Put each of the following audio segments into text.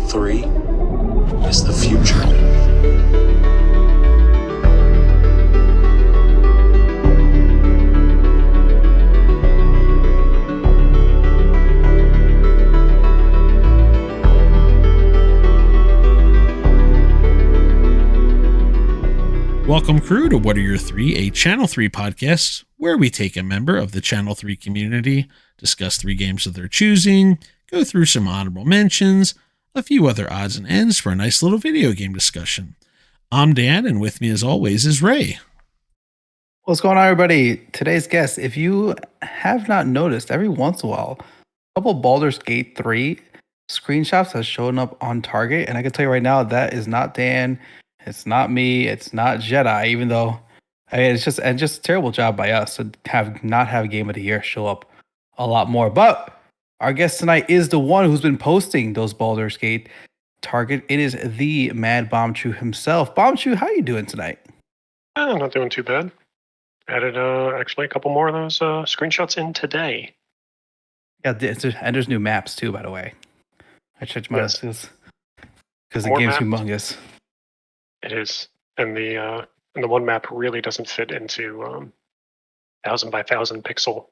3 is the future. Welcome, crew, to What Are Your Three, a Channel 3 podcast where we take a member of the Channel 3 community, discuss 3 games of their choosing, go through some honorable mentions, a few other odds and ends for a nice little video game discussion. I'm Dan, and with me as always is Ray. What's going on, everybody? Today's guest, if you have not noticed, every once in a while, a couple of Baldur's Gate 3 screenshots have shown up on Target, and I can tell you right now, that is not Dan. It's not me. It's not Jedi. Even though, it's just a terrible job by us to not have Game of the Year show up a lot more. But our guest tonight is the one who's been posting those Baldur's Gate Target. It is the Mad Bombchu himself. Bombchu, how you doing tonight? I'm not doing too bad. Added actually a couple more of those screenshots in today. Yeah, and there's new maps too, by the way. I checked my because the More game's maps. humongous. It is, and the one map really doesn't fit into 1,000 by 1,000 pixel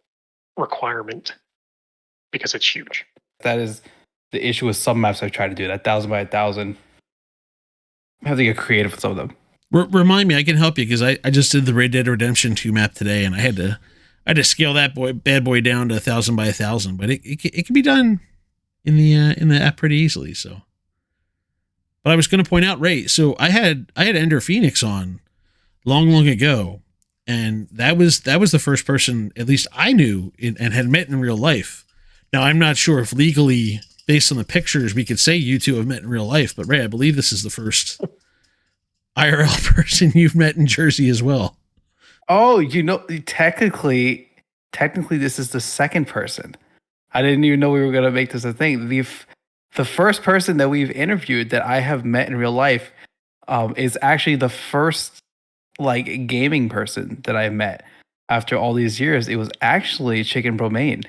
requirement because it's huge. That is the issue with some maps I've tried to do. That 1,000 by 1,000. I have to get creative with some of them. Remind me, I can help you, because I just did the Red Dead Redemption 2 map today, and I had to scale that bad boy down to 1,000 by 1,000, but it can be done in the app pretty easily. So, but I was going to point out, Ray. So I had Ender Phoenix on long ago, and that was the first person, at least I knew and had met in real life. Now I'm not sure if legally, based on the pictures, we could say you two have met in real life, but Ray, I believe this is the first IRL person you've met in Jersey as well. Oh, technically, this is the second person. I didn't even know we were going to make this a thing. The first person that we've interviewed that I have met in real life is actually the first gaming person that I met after all these years. It was actually Chicken Bromain.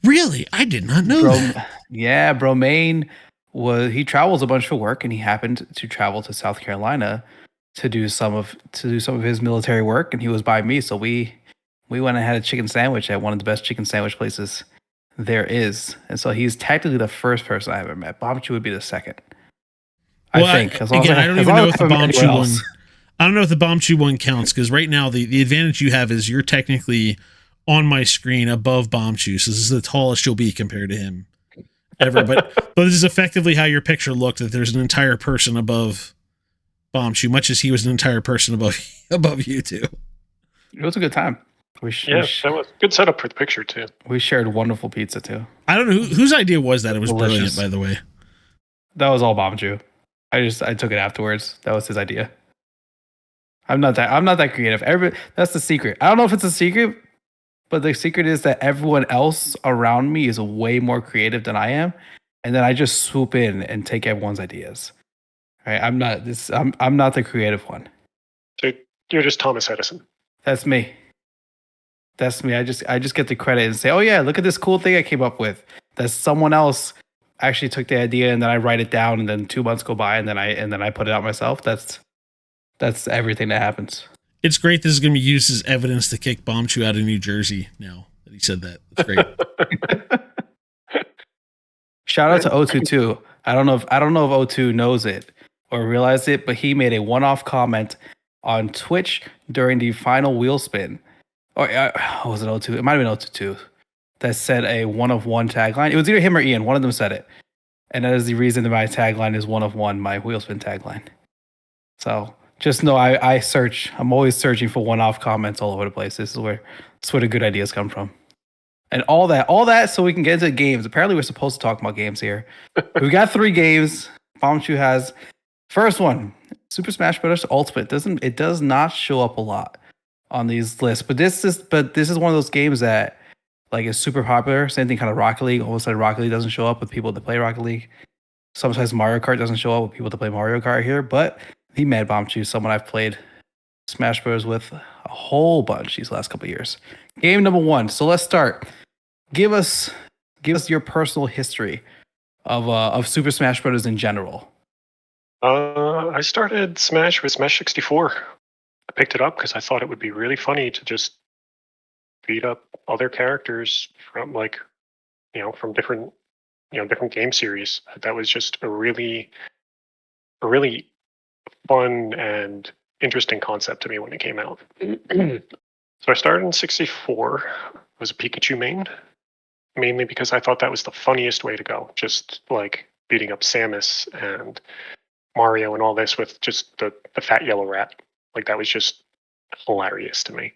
Really? I did not know that. Yeah, Bromain he travels a bunch for work, and he happened to travel to South Carolina to do some of his military work, and he was by me, so we went and had a chicken sandwich at one of the best chicken sandwich places there is. And so he's technically the first person I ever met. Bombchu would be the second. Well, I think. I don't even know if the Bombchu one. I don't know if the Bombchu one counts, because right now the advantage you have is you're technically on my screen above Bombchu, so this is the tallest you'll be compared to him ever. But this is effectively how your picture looked. That there's an entire person above Bombchu, much as he was an entire person above you two. It was a good time. That was a good setup for the picture too. We shared wonderful pizza too. I don't know whose idea was that. It was Delicious. Brilliant, by the way. That was all Bombchu. I took it afterwards. That was his idea. I'm not that creative. That's the secret. I don't know if it's a secret, but the secret is that everyone else around me is way more creative than I am, and then I just swoop in and take everyone's ideas. Right? I'm not the creative one. So you're just Thomas Edison. That's me. I just get the credit and say, "Oh yeah, look at this cool thing I came up with." That someone else actually took the idea, and then I write it down, and then 2 months go by, and then I put it out myself. That's everything that happens. It's great. This is going to be used as evidence to kick Bombchu out of New Jersey. Now that he said that, it's great. Shout out to O2 too. I don't know if O2 knows it or realized it, but he made a one-off comment on Twitch during the final wheel spin. Or was it O2? It might have been O2 too. That said a 1 of 1 tagline. It was either him or Ian. One of them said it, and that is the reason that my tagline is 1 of 1. My wheel spin tagline. So just know I search. I'm always searching for one-off comments all over the place. That's where the good ideas come from. And all that so we can get into games. Apparently we're supposed to talk about games here. We got 3 games. Bombchu has first one, Super Smash Bros. Ultimate. It does not show up a lot on these lists, but this is one of those games that is super popular. Same thing kind of Rocket League. All of a sudden Rocket League doesn't show up with people that play Rocket League. Sometimes Mario Kart doesn't show up with people that play Mario Kart here, but the Mad Bombchu, someone I've played Smash Bros. With a whole bunch these last couple of years. Game number 1. So let's start. Give us your personal history of Super Smash Bros. In general? I started Smash with Smash 64. I picked it up because I thought it would be really funny to just beat up other characters from from different different game series. That was just a really fun and interesting concept to me when it came out. So I started in 64. I was a Pikachu main, mainly because I thought that was the funniest way to go. Just like beating up Samus and Mario and all this with just the fat yellow rat. Like that was just hilarious to me.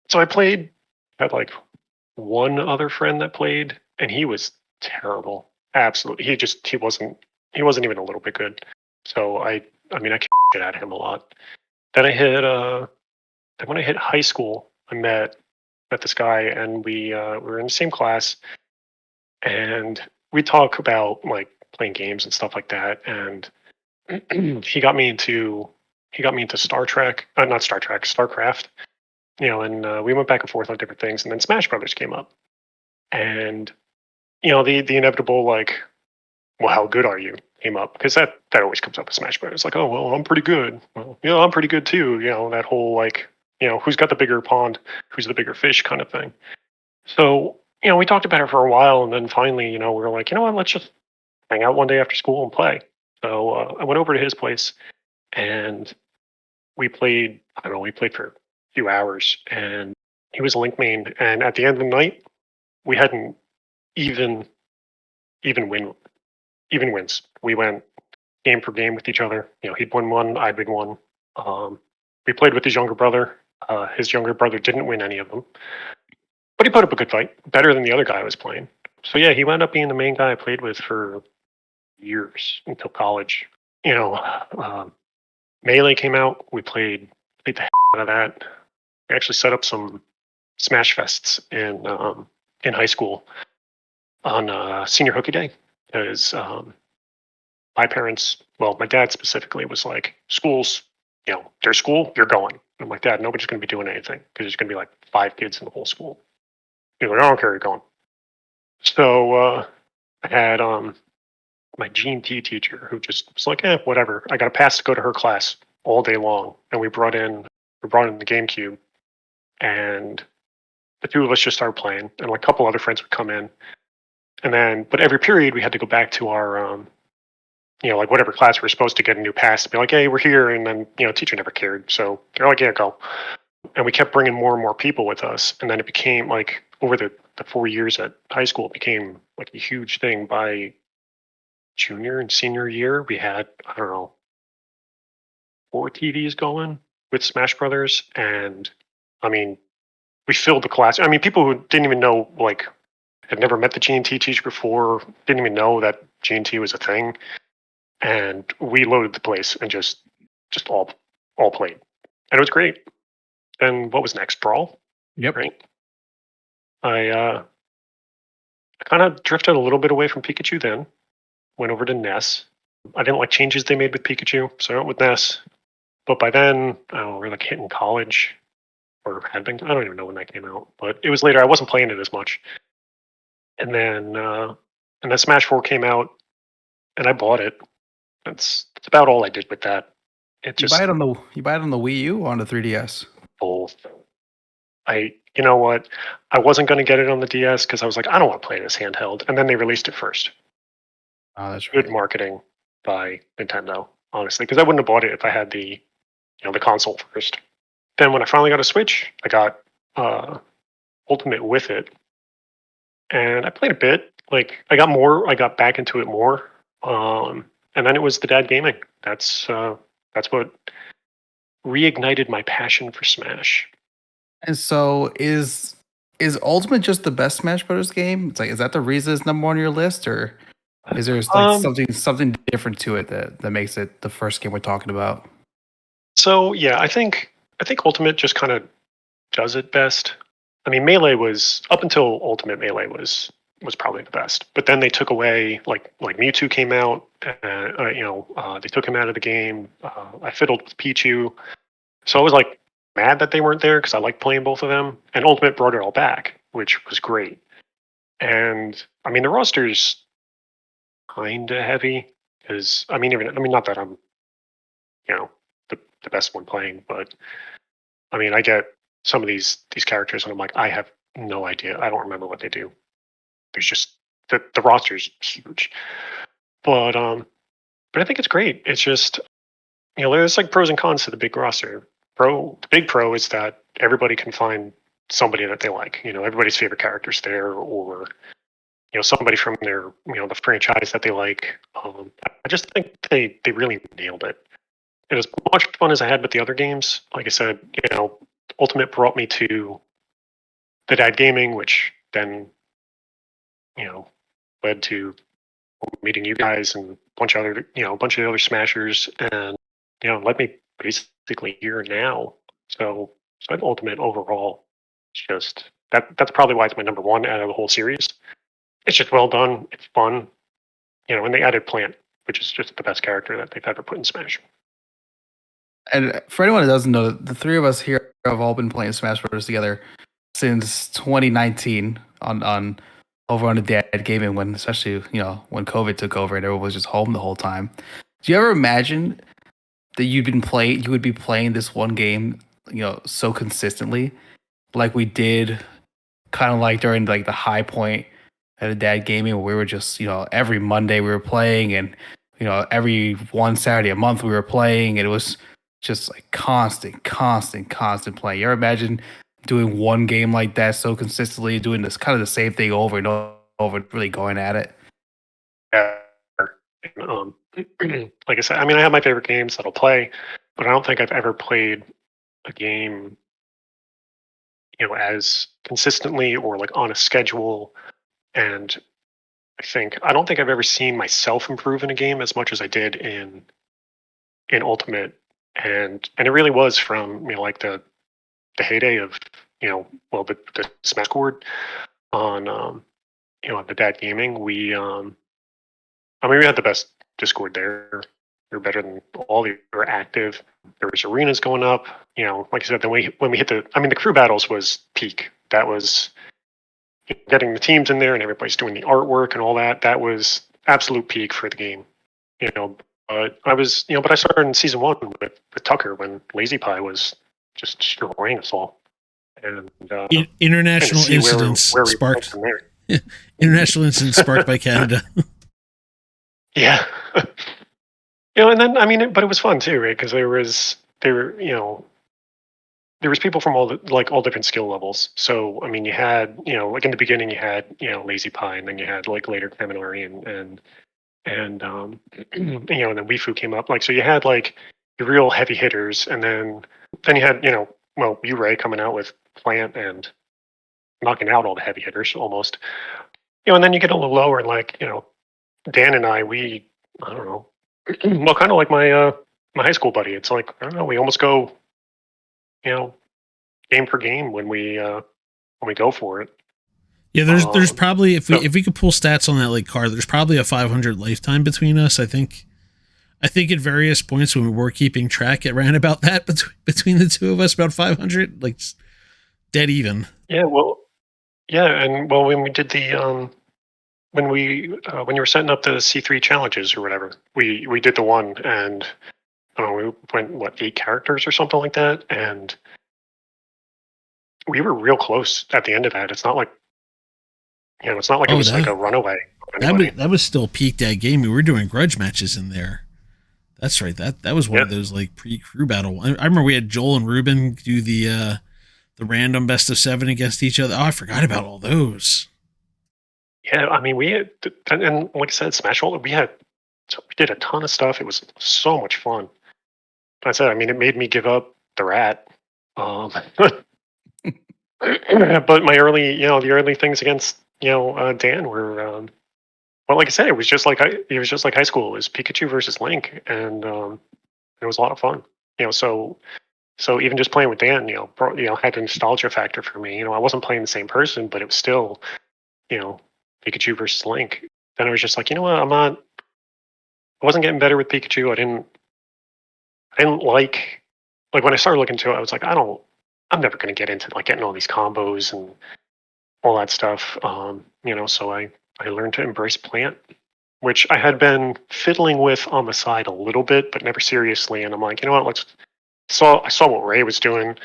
So I played, had like one other friend that played, and he was terrible. Absolutely. He wasn't even a little bit good. So I kicked shit out of him a lot. Then when I hit high school, I met this guy, and we were in the same class, and we talk about like playing games and stuff like that. And he got me into Star Trek, not Star Trek, StarCraft. And we went back and forth on different things, and then Smash Brothers came up, and the inevitable like, well, how good are you came up, because that always comes up with Smash Brothers. Like, oh well, I'm pretty good. Well, I'm pretty good too. That whole like, who's got the bigger pond, who's the bigger fish kind of thing. So we talked about it for a while, and then finally, we were like, you know what, let's just hang out one day after school and play. So I went over to his place, and we played. I don't know, we played for a few hours, and he was a Link main, and at the end of the night, we had an even wins. We went game for game with each other. He'd win one, I'd win one. We played with his younger brother. His younger brother didn't win any of them, but he put up a good fight, better than the other guy I was playing. So yeah, he wound up being the main guy I played with for years until college. Melee came out. We played the heck out of that. We actually set up some Smash Fests in high school on senior hooky day, because my parents, well, my dad specifically, was like, schools, there's school, you're going. I'm like, Dad, nobody's going to be doing anything, because there's going to be like 5 kids in the whole school. He's like, I don't care, you're going. So I had my G&T teacher, who just was like, whatever. I got a pass to go to her class all day long, and we brought in the GameCube, and the two of us just started playing, and like a couple other friends would come in, and then, but every period we had to go back to our like whatever class we were supposed to get a new pass to be like, hey, we're here, and then teacher never cared, so they're like, yeah, go. And we kept bringing more and more people with us, and then it became like, over the 4 years at high school, it became like a huge thing. By junior and senior year, we had, I don't know, 4 TVs going with Smash Brothers, and I mean, we filled the class. I mean, people who didn't even know, like, had never met the G&T teacher before, didn't even know that G&T was a thing, and we loaded the place and just all played, and it was great. And what was next? Brawl. Yep. Right. I kind of drifted a little bit away from Pikachu. Then went over to NES. I didn't like changes they made with Pikachu, so I went with NES. But by then, I don't know, we're like hitting college, or had been. I don't even know when that came out, but it was later. I wasn't playing it as much. And then Smash 4 came out, and I bought it. That's about all I did with that. It just, you buy it on the Wii U or on the 3DS? Both. You know what? I wasn't going to get it on the DS because I was like, I don't want to play this handheld. And then they released it first. Oh, that's right. Good marketing by Nintendo, honestly, because I wouldn't have bought it if I had the console first. Then when I finally got a Switch, I got Ultimate with it, and I played a bit. Like, I got back into it more. And then it was the dad gaming. That's what reignited my passion for Smash. And so is Ultimate just the best Smash Brothers game? It's like, is that the reason it's number 1 on your list, or is there like something different to it that makes it the first game we're talking about? So yeah, I think Ultimate just kind of does it best. I mean, Melee was, up until Ultimate, Melee was probably the best. But then they took away, like Mewtwo came out, they took him out of the game. I fiddled with Pichu, so I was like mad that they weren't there, because I liked playing both of them. And Ultimate brought it all back, which was great. And I mean, the roster's kind of heavy because I mean, not that I'm the best one playing, but I mean, I get some of these characters, and I'm like, I have no idea. I don't remember what they do. There's just the roster's huge, but I think it's great. It's just there's like pros and cons to the big roster. The big pro is that everybody can find somebody that they like. Everybody's favorite characters there, or somebody from their the franchise that they like. I just think they really nailed it. And as much fun as I had with the other games, like I said, Ultimate brought me to the Dad Gaming, which then led to meeting you guys and a bunch of other smashers, and led me basically here now. So I think Ultimate overall is just that's probably why it's my number one out of the whole series. It's just well done. It's fun, and they added Plant, which is just the best character that they've ever put in Smash. And for anyone who doesn't know, the three of us here have all been playing Smash Bros. Together since 2019 on over on the Dad Gaming, when especially when COVID took over and everyone was just home the whole time. Do you ever imagine that you would be playing this one game so consistently like we did, kind of like during like the high point at a Dad Gaming, where we were just every Monday we were playing, and every one Saturday a month we were playing, and it was just like constant play. You ever imagine doing one game like that so consistently, doing this kind of the same thing over and over, really going at it? Yeah. Like I said, I mean, I have my favorite games that I'll play, but I don't think I've ever played a game, as consistently or like on a schedule. And I don't think I've ever seen myself improve in a game as much as I did in Ultimate. And it really was from like the heyday of the Smash Board on on the Dad Gaming. We we had the best Discord there. We were better than all. We were active. There was arenas going up. Like I said, then when we hit the crew battles was peak. That was getting the teams in there and everybody's doing the artwork and all that. That was absolute peak for the game. But I started in season 1 with Tucker when Lazy Pie was just destroying us all. And international incidents where sparked. International incidents sparked by Canada. Yeah. And then but it was fun too, right? Because there was people from all different skill levels. So I mean, you had like in the beginning you had Lazy Pie, and then you had like later Kaminari and and then Wifu came up. Like, so you had like the real heavy hitters, and then you had Ray coming out with Plant and knocking out all the heavy hitters almost. And then you get a little lower, and like Dan and I don't know, well, kind of like my my high school buddy. It's like, I don't know, we almost go game per game when we go for it. Yeah, there's probably if we could pull stats on that like card, there's probably a 500 lifetime between us. I think at various points when we were keeping track, it ran about that between the two of us, about 500, like dead even. Yeah, well, and when we did the when you were setting up the C3 challenges or whatever, we did the one, and I don't know, we went 8 characters or something like that, and we were real close at the end of that. It's not like it was like a runaway. That was still peak Dad Game. We were doing grudge matches in there. That's right. That was one of those like pre-crew battle. I remember we had Joel and Ruben do the random best of 7 against each other. Oh, I forgot about all those. Yeah, I mean, we had, and like I said, Smash Roller, we did a ton of stuff. It was so much fun. I said, I mean, it made me give up the rat. But my early, the early things against, Dan were, well, like I said, it was just like high school. It was Pikachu versus Link, and it was a lot of fun. So even just playing with Dan, had a nostalgia factor for me. I wasn't playing the same person, but it was still, Pikachu versus Link. Then I was just like, you know what, I wasn't getting better with Pikachu. I didn't like when I started looking into it, I was like, I'm never going to get into like getting all these combos and all that stuff. So I learned to embrace Plant, which I had been fiddling with on the side a little bit, but never seriously. And I'm like, you know what? I saw what Ray was doing.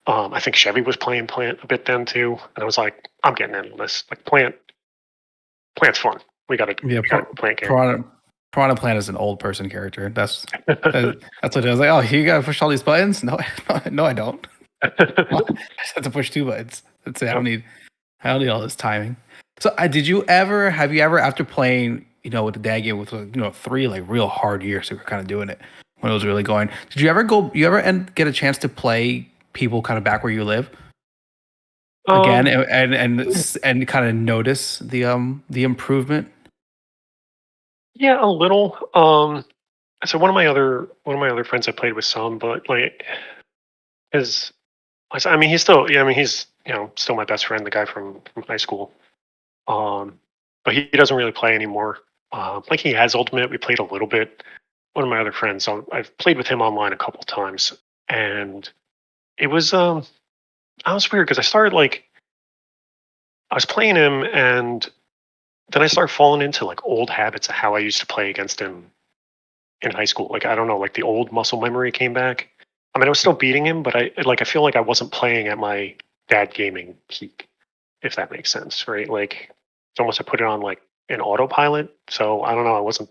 I think Chevy was playing Plant a bit then too, and I was like, I'm getting into this. Like Plant's fun. We got to Plant game. Piranha Plant is an old person character. That's what I was like. Oh, you gotta push all these buttons? No, no, I don't. I just have to push 2 buttons. That's it. I don't need all this timing. So, have you ever after playing, with the dad game with 3 like real hard years, we were kind of doing it when it was really going. Did you ever get a chance to play people kind of back where you live again and kind of notice the improvement? Yeah, a little. So one of my other friends I played with some, but like he's he's still my best friend, the guy from high school. But he doesn't really play anymore. Like he has Ultimate. We played a little bit. One of my other friends, I've played with him online a couple times, and it was I was weird because I was playing him, and then I started falling into like old habits of how I used to play against him in high school. Like I don't know, like the old muscle memory came back. I mean, I was still beating him, but I feel like I wasn't playing at my dad gaming peak, if that makes sense, right? Like it's almost I put it on like an autopilot. So I don't know, I wasn't.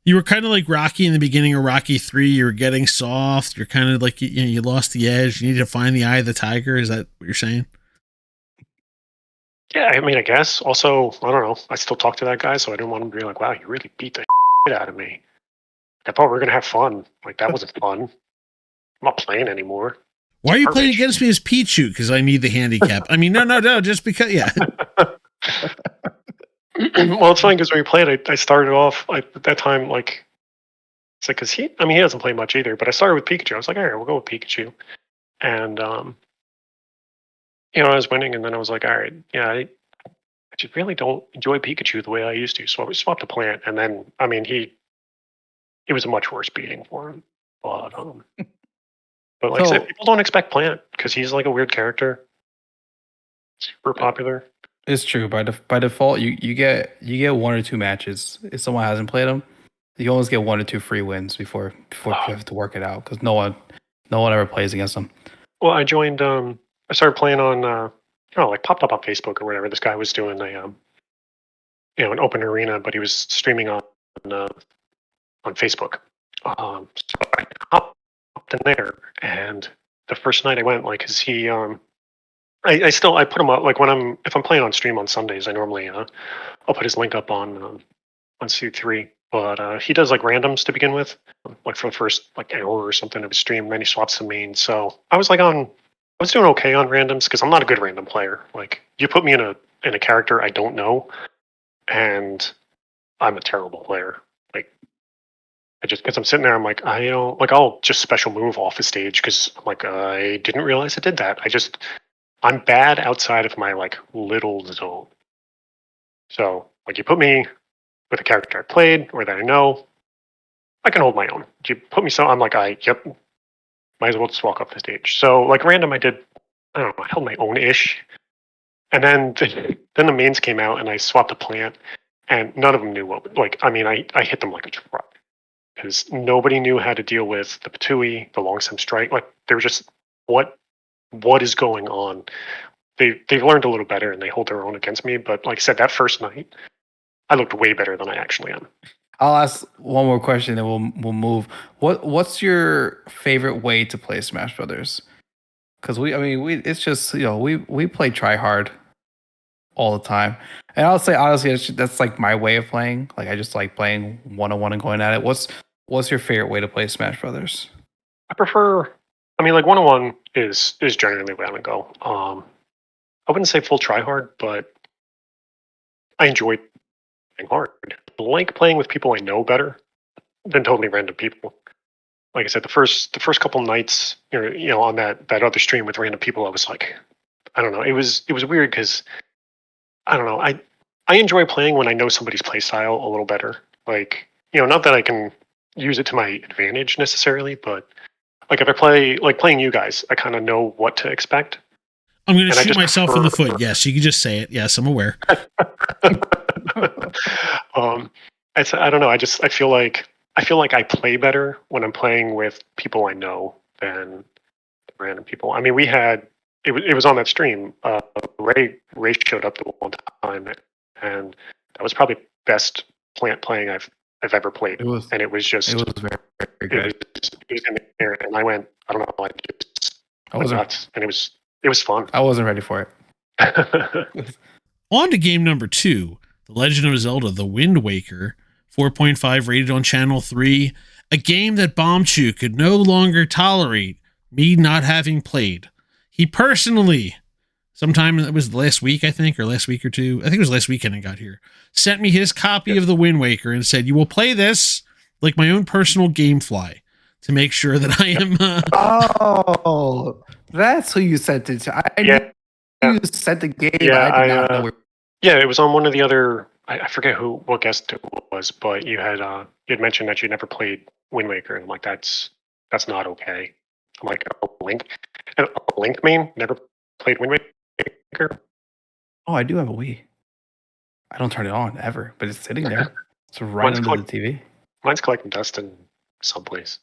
You were kind of like Rocky in the beginning of Rocky 3. You were getting soft. You're kind of like, you lost the edge. You need to find the eye of the tiger. Is that what you're saying? Yeah, I mean, I guess. Also, I don't know. I still talk to that guy, so I didn't want him to be like, wow, you really beat the shit out of me. I thought we were going to have fun. Like, that wasn't fun. I'm not playing anymore. Why are you playing against me as Pichu? Because I need the handicap. I mean, no, just because, yeah. Well, it's funny because when we played, I started off at that time, like, it's like, because he doesn't play much either, but I started with Pikachu. I was like, all right, we'll go with Pikachu. And, I was winning, and then I was like, all right, yeah, I just really don't enjoy Pikachu the way I used to. So I swapped to Plant, and then, I mean, it was a much worse beating for him. But like I said, people don't expect Plant because he's like a weird character. Super popular. It's true. By default, you get 1 or 2 matches. If someone hasn't played them, you always get 1 or 2 free wins before you have to work it out because no one ever plays against them. Well, I joined. I started playing on. Like popped up on Facebook or whatever. This guy was doing an open arena, but he was streaming on Facebook. So I hopped in there, and the first night I went, like, cause he I put him up like if I'm playing on stream on Sundays, I normally I'll put his link up on C3. But he does like randoms to begin with, like for the first like hour or something of his stream. Then he swaps the main. So I was doing okay on randoms because I'm not a good random player. Like you put me in a character I don't know, and I'm a terrible player. Like because I'm sitting there, I'm like I'll just special move off the stage because I'm like I didn't realize I did that. I'm bad outside of my like little zone. So like you put me with a character I played or that I know, I can hold my own. You put me I'm like might as well just walk off the stage. So like random, I don't know, I held my own ish, and then the mains came out and I swapped a Plant, and none of them knew what. Like I mean, I hit them like a truck because nobody knew how to deal with the Patui, the long stem strike. Like they were just what is going on? They've learned a little better and they hold their own against me. But like I said, that first night, I looked way better than I actually am. I'll ask one more question and we'll move. What's your favorite way to play Smash Brothers? Because it's just we play try hard all the time, and I'll say honestly that's like my way of playing. Like I just like playing 1-on-1 and going at it. What's your favorite way to play Smash Brothers? I prefer. I mean, like 1-on-1 is generally where I would go. I wouldn't say full try hard, but I enjoy playing hard. I like playing with people I know better than totally random people. Like I said, the first couple nights, on that other stream with random people, I was like, I don't know. It was weird because I don't know. I enjoy playing when I know somebody's play style a little better. Like not that I can use it to my advantage necessarily, but like if I play like playing you guys, I kind of know what to expect. I'm going to And I shoot just myself in the prefer- foot. Yes, you can just say it. Yes, I'm aware. I don't know. I feel like I play better when I'm playing with people I know than random people. I mean, it was on that stream. Ray showed up the one time, and that was probably best playing I've ever played. It was. And it was just It was very, very good. it was in the air, and I went. I don't know. I wasn't. Nuts, and it was fun. I wasn't ready for it. On to game number 2, The Legend of Zelda: The Wind Waker, 4.5 rated on Channel 3, a game that Bombchu could no longer tolerate me not having played. He personally, sometime it was last week, I think, or last week or two, I think it was last weekend I got here, sent me his copy of The Wind Waker and said, you will play this like my own personal gamefly to make sure that I am... Oh, that's who you sent it to. I knew you sent the game. Yeah, I did not know. Yeah, it was on one of the other. I forget what guest it was, but you had mentioned that you never played Wind Waker, and I'm like, that's not okay. I'm like, a Link main never played Wind Waker. Oh, I do have a Wii. I don't turn it on ever, but it's sitting there. It's right under the TV. Mine's collecting dust in someplace.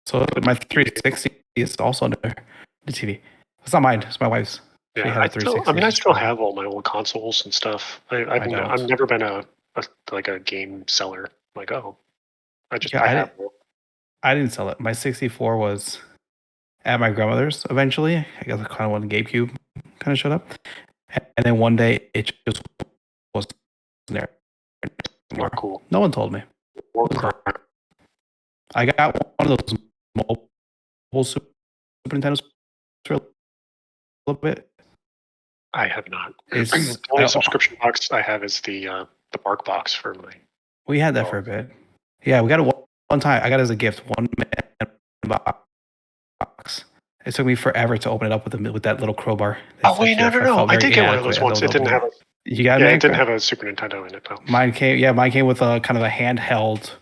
So my 360 is also under the TV. It's not mine. It's my wife's. Yeah, I still have all my old consoles and stuff. I've never been a game seller. I'm like, oh, I have one. I didn't sell it. My 64 was at my grandmother's eventually. I guess kind of when GameCube kind of showed up. And then one day it just wasn't there. More cool. No one told me. I got one of those mobile Super Nintendos for a little bit. I have not. The only subscription box I have is the Bark box for my. We had that for a bit. Yeah, we got it one time. I got it as a gift, one man box. It took me forever to open it up with that little crowbar. Oh wait, no! I did get one of those ones. It didn't have a. You got it didn't have a Super Nintendo in it though. Mine came with a kind of a handheld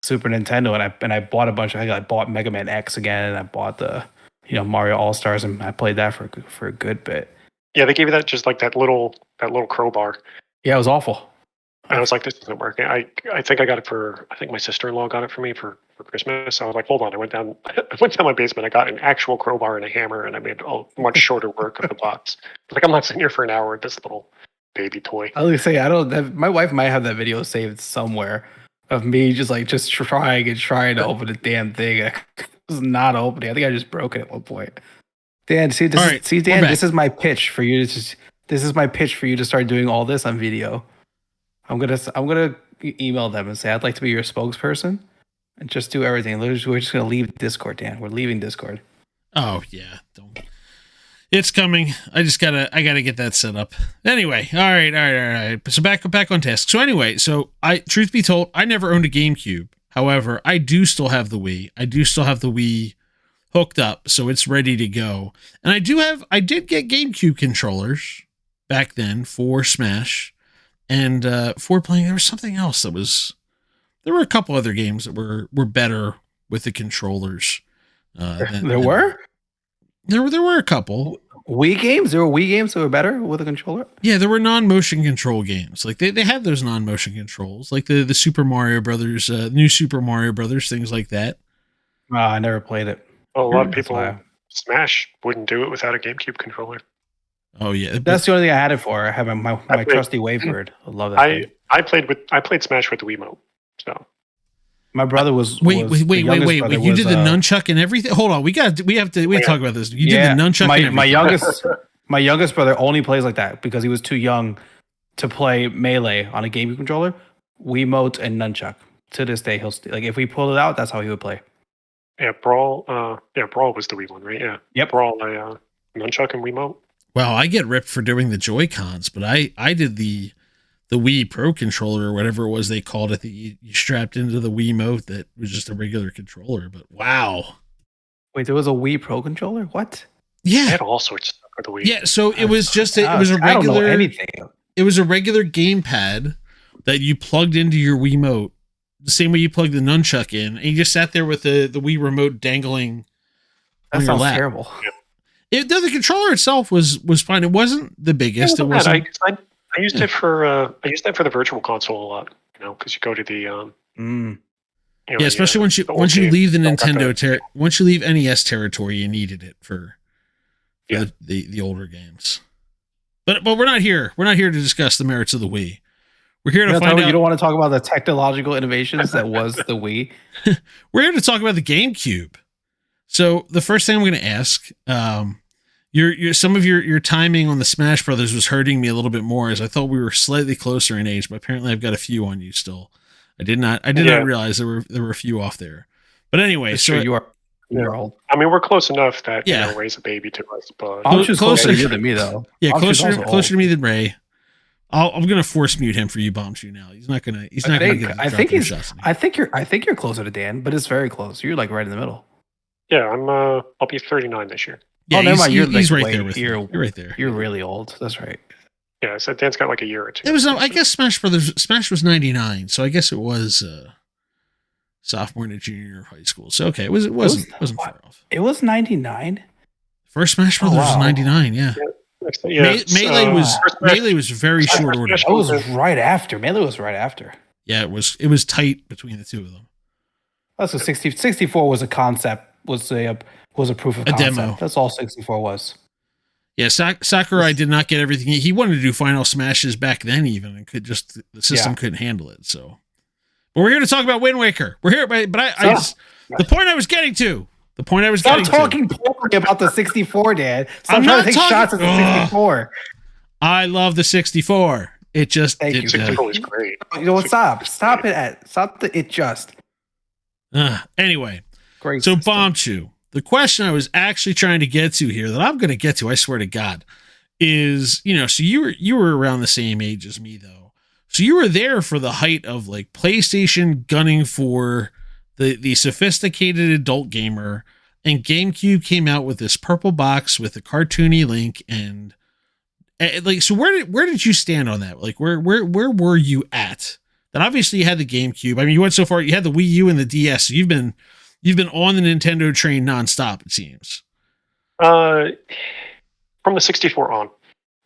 Super Nintendo, and I bought a bunch. I bought Mega Man X again, and I bought the Mario All Stars, and I played that for a good bit. Yeah, they gave you that just like that little crowbar. Yeah, it was awful. And I was like, this isn't working. I think I got it I think my sister-in-law got it for me for Christmas. I was like, hold on. I went down my basement. I got an actual crowbar and a hammer, and I made much shorter work of the box. I was like, I'm not sitting here for an hour with this little baby toy. I was gonna say, my wife might have that video saved somewhere of me just trying to open the damn thing. It was not opening. I think I just broke it at one point. Dan, Dan, this is my pitch for you to start doing all this on video. I'm gonna email them and say I'd like to be your spokesperson and just do everything. We're just gonna leave Discord, Dan. We're leaving Discord. Oh yeah, don't. It's coming. I gotta get that set up. Anyway, all right. So back on task. So anyway, truth be told, I never owned a GameCube. However, I do still have the Wii. I do still have the Wii hooked up, so it's ready to go. And I did get GameCube controllers back then for Smash. And for playing, there was something else there were a couple other games that were better with the controllers. There were a couple Wii games. There were Wii games that were better with a controller. Yeah, there were non-motion control games. Like they had those non-motion controls, like the Super Mario Brothers, new Super Mario Brothers, things like that. I never played it. Well, a lot of people Smash wouldn't do it without a GameCube controller. Oh yeah, that's the only thing I had it for. I have my trusty Wavebird. I love that. I played Smash with the Wiimote. So my brother was wait. You did the nunchuck and everything. Hold on, we have to talk about this. You did the nunchuck. My youngest brother only plays like that because he was too young to play Melee on a GameCube controller. Wiimote and nunchuck. To this day, he'll if we pulled it out, that's how he would play. Yeah, Brawl. Brawl was the Wii one, right? Yeah. Yep. Brawl, nunchuck and Wiimote. Well, I get ripped for doing the Joy-Cons, but I did the Wii Pro controller or whatever it was they called it that you strapped into the Wiimote that was just a regular controller. But wow. Wait, there was a Wii Pro controller? What? Yeah. They had all sorts of stuff for the Wii. Yeah, so it was just it was a regular. I don't know anything. It was a regular gamepad that you plugged into your Wiimote, the same way you plug the nunchuck in, and you just sat there with the Wii remote dangling on your lap. That sounds terrible. Yeah. The controller itself was fine. It wasn't the biggest. It wasn't. I used it for the virtual console a lot. Because you go to the Especially once you leave the Nintendo once you leave NES territory, you needed it for the older games. But we're not here. We're not here to discuss the merits of the Wii. We're here to find out. You don't want to talk about the technological innovations that was the Wii. We're here to talk about the GameCube. So the first thing I'm going to ask, some of your timing on the Smash Brothers was hurting me a little bit more, as I thought we were slightly closer in age, but apparently I've got a few on you still. I did not realize there were a few off there. But anyway, so you are old. I mean, we're close enough that raise a baby to us, but closer to you than me though. Yeah, closer to me than Ray. I'm gonna force mute him for you, Bombchu. Now he's not gonna. I think you're closer to Dan, but it's very close. You're like right in the middle. Yeah, I'll be 39 this year. Yeah, never mind. He's right there with you. You're right there. You're really old. That's right. Yeah, so Dan's got like a year or two. It was. I guess Smash was 99, so I guess it was sophomore and junior year of high school. So okay, it wasn't far off. It was 99. First Smash Brothers was 99. Yeah. Melee was very short order. That was right after. Melee was right after. Yeah, it was tight between the two of them. That's what 64 was a concept. Was a proof of concept. Demo. That's all 64 was. Yeah, Sakurai did not get everything. He wanted to do Final Smashes back then, even, and the system couldn't handle it. So, but we're here to talk about Wind Waker. We're here, but the point I was getting to. Stop talking poorly about the 64, Dad. Stop trying to take shots at the 64. I love the 64. It just Thank you. 64 is great. You know what? Stop it. Stop the it just. Anyway, great. So Bombchu, the question I was actually trying to get to here, that I'm going to get to, I swear to God, is so you were around the same age as me though, so you were there for the height of like PlayStation gunning for the sophisticated adult gamer, and GameCube came out with this purple box with a cartoony Link, and like, so where did you stand on that? Like, where were you at? Then obviously you had the GameCube. I mean, you went so far. You had the Wii U and the DS. So you've been on the Nintendo train nonstop, it seems. From the 64 on,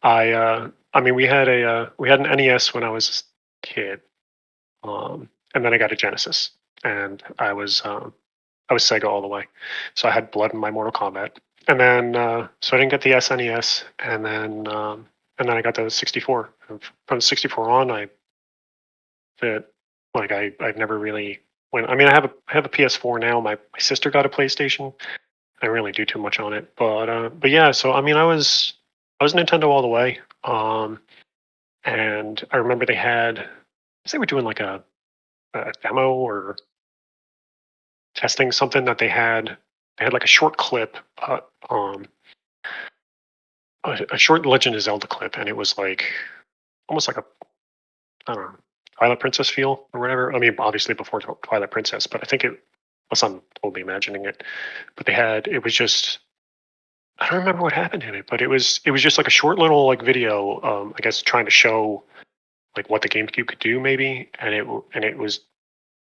I mean, we had an NES when I was a kid, and then I got a Genesis. And I was Sega all the way, so I had blood in my Mortal Kombat. And then so I didn't get the SNES, and then I got the 64. And from the 64 on, I've never really went. I mean, I have a PS4 now. My sister got a PlayStation. I didn't really do too much on it, but yeah. So I mean, I was Nintendo all the way. And I remember they were doing like a demo or testing something that they had like a short clip, a short Legend of Zelda clip, and it was like almost like I don't know, Twilight Princess feel or whatever. I mean, obviously before Twilight Princess, but I think unless I'm totally imagining it, but it was just, I don't remember what happened in it, but it was just like a short little like video, I guess trying to show like what the GameCube could do maybe, and it was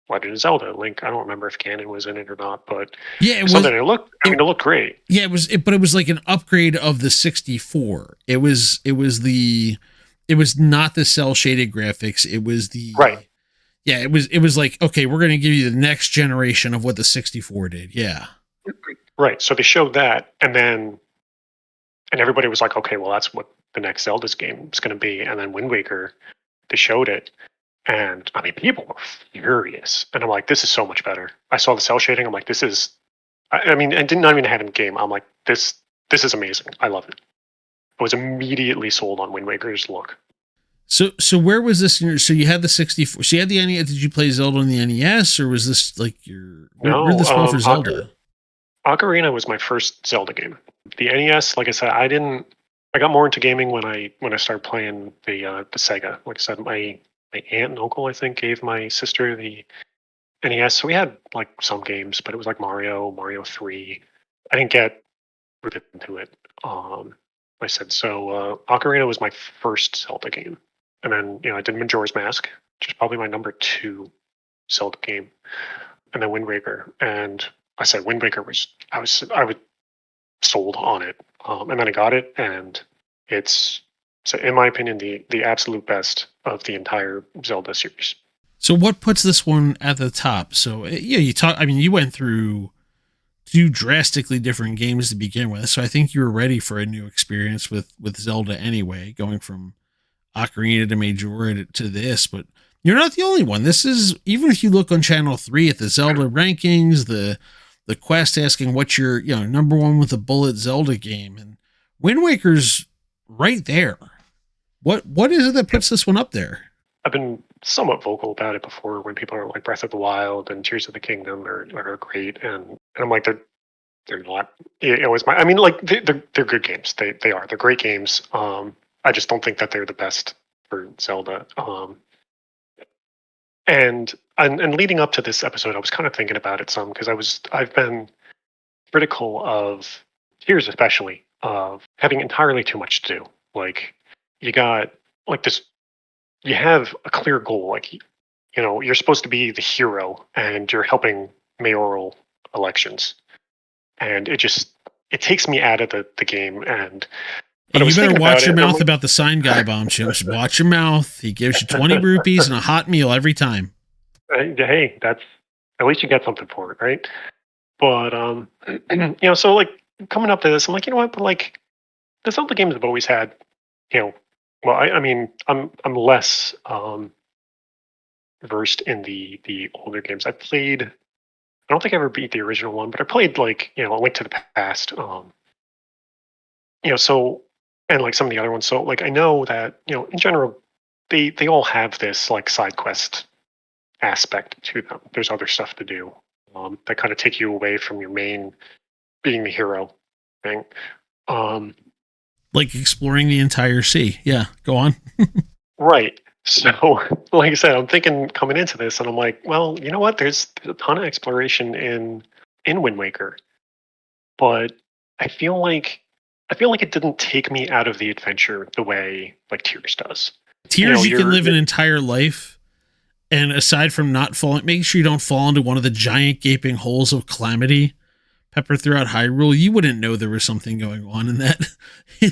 Legend of Zelda. Link, I don't remember if Ganon was in it or not, but yeah, it looked great. Yeah, but it was like an upgrade of the 64. It was not the cell shaded graphics. It was the right. Yeah, it was like, okay, we're going to give you the next generation of what the 64 did. Yeah. Right. So they showed that, and everybody was like, okay, well, that's what the next Zelda's game is going to be. And then Wind Waker, they showed it. And I mean, people were furious. And I'm like, this is so much better. I saw the cell shading. I'm like, this is, I mean, and didn't even have it in game. I'm like, this is amazing. I love it. I was immediately sold on Wind Waker's look. So where was this? So you had the 64. So you had the NES. Did you play Zelda on the NES, or was this like where did this fall for Zelda? Ocarina was my first Zelda game. The NES, like I said, I got more into gaming when I started playing the Sega. Like I said, my aunt and uncle, I think, gave my sister the NES. So we had like some games, but it was like Mario 3. I didn't get really into it. I said, so Ocarina was my first Zelda game. And then, I did Majora's Mask, which is probably my number 2 Zelda game. And then Wind Waker. And I said Wind Waker was, I would sold on it. And then I got it, and it's, so in my opinion, the absolute best of the entire Zelda series. So what puts this one at the top? So yeah, you went through two drastically different games to begin with. So I think you were ready for a new experience with Zelda anyway, going from Ocarina to Majora to this, but you're not the only one. This is, even if you look on channel 3 at the Zelda rankings, the quest asking what's your, number one with a bullet Zelda game, and Wind Waker's right there. What is it that puts this one up there? I've been somewhat vocal about it before when people are like Breath of the Wild and Tears of the Kingdom are great, and I'm like they're not. It was I mean, like they're good games. They are. They're great games. I just don't think that they're the best for Zelda. And leading up to this episode, I was kind of thinking about it some because I've been critical of Tears, especially of having entirely too much to do. Like you got like this. You have a clear goal, like, you're supposed to be the hero and you're helping mayoral elections. And it takes me out of the game. And you better watch your mouth about the sign guy, Bombchu. Just watch your mouth. He gives you 20 rupees and a hot meal every time. Hey, that's, at least you get something for it, right? But, so like coming up to this, I'm like, you know what, but like the Zelda games have always had, well, I mean, I'm less versed in the older games. I don't think I ever beat the original one, but I played like A Link to the Past. So, and like some of the other ones. So like I know that in general they all have this like side quest aspect to them. There's other stuff to do that kind of take you away from your main being the hero thing. Like exploring the entire sea. Yeah, go on. Right. So, like I said, I'm thinking coming into this, and I'm like, well, you know what? There's a ton of exploration in Wind Waker, but I feel like it didn't take me out of the adventure the way like Tears does. Tears, you can live an entire life, and aside from not falling, make sure you don't fall into one of the giant gaping holes of calamity pepper throughout Hyrule, you wouldn't know there was something going on in that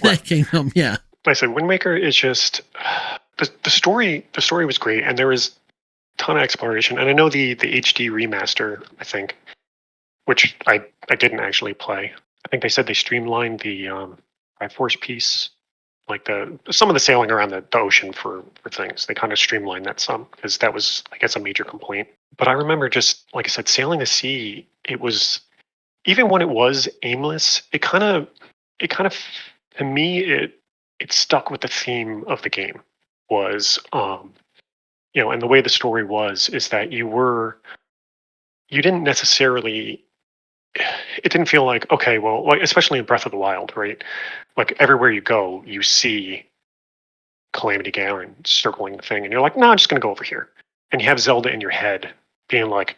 that kingdom. Yeah. Like I said, Wind Waker is just the story. The story was great, and there was a ton of exploration. And I know the HD remaster, I think, which I didn't actually play. I think they said they streamlined the Triforce piece, like some of the sailing around the ocean for things. They kind of streamlined that some because that was, I guess, a major complaint. But I remember just like I said, sailing the sea. It was, even when it was aimless, it kind of to me it stuck with the theme of the game. Was and the way the story was is that you didn't necessarily, it didn't feel like, okay, well, like especially in Breath of the Wild, right? Like everywhere you go, you see Calamity Ganon circling the thing, and you're like, no, I'm just gonna go over here. And you have Zelda in your head being like,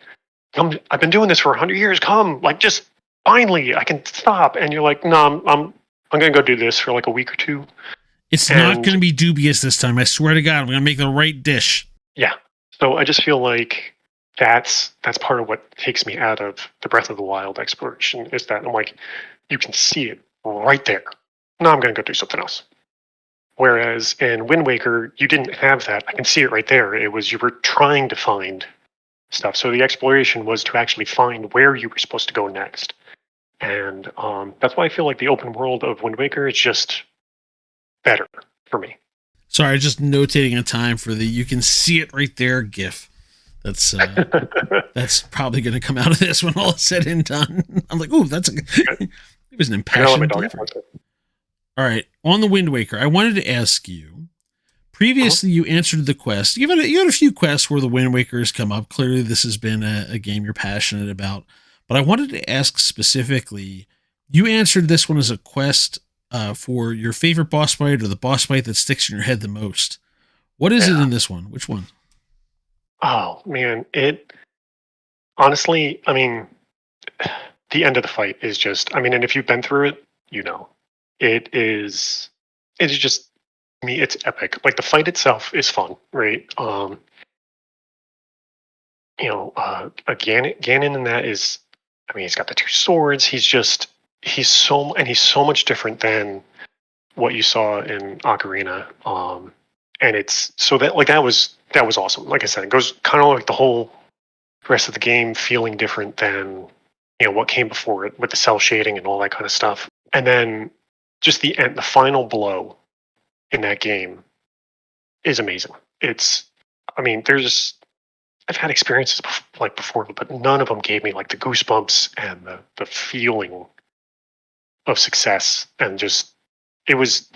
come, I've been doing this for 100 years, come, like just finally I can stop. And you're like, no, I'm gonna go do this for like a week or two. It's not gonna be dubious this time. I swear to God, I'm gonna make the right dish. Yeah. So I just feel like that's part of what takes me out of the Breath of the Wild exploration is that I'm like, you can see it right there. No, I'm going to go do something else. Whereas in Wind Waker, you didn't have that. I can see it right there. It was, you were trying to find stuff. So the exploration was to actually find where you were supposed to go next. And that's why I feel like the open world of Wind Waker is just better for me. Sorry, just notating a time for the "you can see it right there" GIF. That's probably going to come out of this when all is said and done. I'm like, ooh, it was an impassioned delivery. All right, on the Wind Waker, I wanted to ask you. Previously, you answered the quest. You had a few quests where the Wind Wakers come up. Clearly, this has been a game you're passionate about. But I wanted to ask specifically. You answered this one as a quest for your favorite boss fight or the boss fight that sticks in your head the most. What is it in this one? Which one? Oh man, it honestly, I mean, the end of the fight is just, I mean, and if you've been through it, it's just, me, it's epic. Like the fight itself is fun, right? Ganon in that is, I mean, he's got the two swords. He's just, he's so much different than what you saw in Ocarina. And it's so that like that was awesome. Like I said, it goes kind of like the whole rest of the game feeling different than what came before it with the cell shading and all that kind of stuff. And then just the final blow in that game is amazing. I've had experiences like before, but none of them gave me like the goosebumps and the feeling of success, and just it was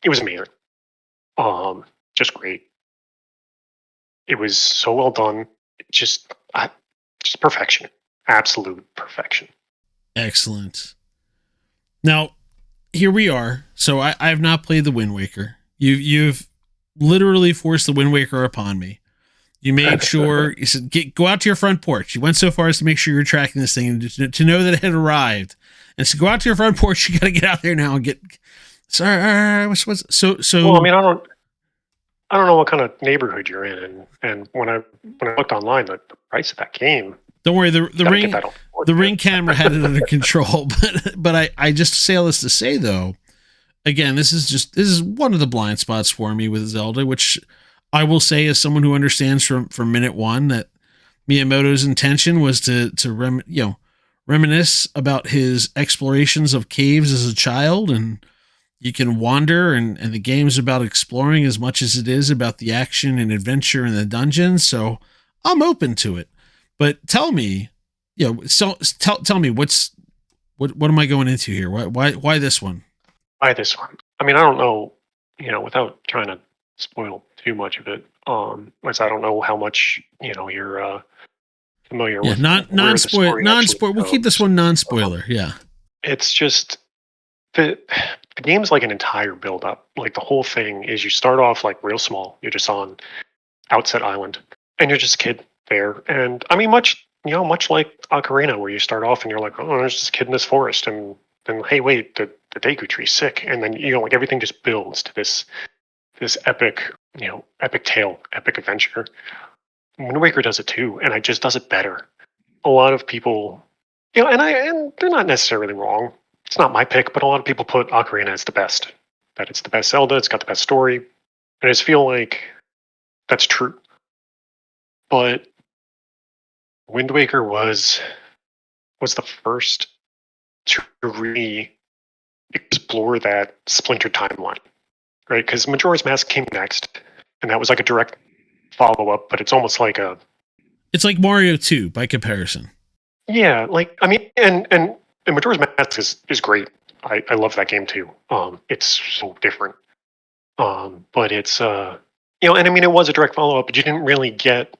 amazing. Just great. It was so well done. Just perfection. Absolute perfection. Excellent. Now, here we are. So I have not played the Wind Waker. You've literally forced the Wind Waker upon me. You made sure you said go out to your front porch. You went so far as to make sure you're tracking this thing and to know that it had arrived. And so go out to your front porch. You got to get out there now and get. Sorry, so. Well, I mean, I don't know what kind of neighborhood you're in, and when I looked online, the price of that game. Don't worry, the ring camera had it under control. But I just say all this to say though, again, this is one of the blind spots for me with Zelda, which I will say as someone who understands from minute one that Miyamoto's intention was to reminisce about his explorations of caves as a child, and you can wander, and the game's about exploring as much as it is about the action and adventure in the dungeons. So I'm open to it. But tell me, tell me what am I going into here? Why this one? Why this one? I mean, I don't know, without trying to spoil too much of it. I don't know how much you're familiar with. Non-spoiler. We'll keep this one non-spoiler. Yeah. It's just the game's like an entire build-up. Like the whole thing is you start off like real small. You're just on Outset Island, and you're just a kid there. And I mean, much like Ocarina, where you start off and you're like, oh, there's this kid in this forest, and then hey, wait, the Deku tree's sick, and then like everything just builds to this epic tale, epic adventure. Wind Waker does it too, and it just does it better. A lot of people, and they're not necessarily wrong. It's not my pick, but a lot of people put Ocarina as the best. That it's the best Zelda, it's got the best story. And I just feel like that's true. But Wind Waker was the first to really explore that splintered timeline, right? Because Majora's Mask came next, and that was like a direct follow-up, but it's almost like it's like Mario 2 by comparison. Yeah, like, I mean, and Majora's Mask is great. I love that game too. It's so different. But it's and I mean, it was a direct follow-up, but you didn't really get,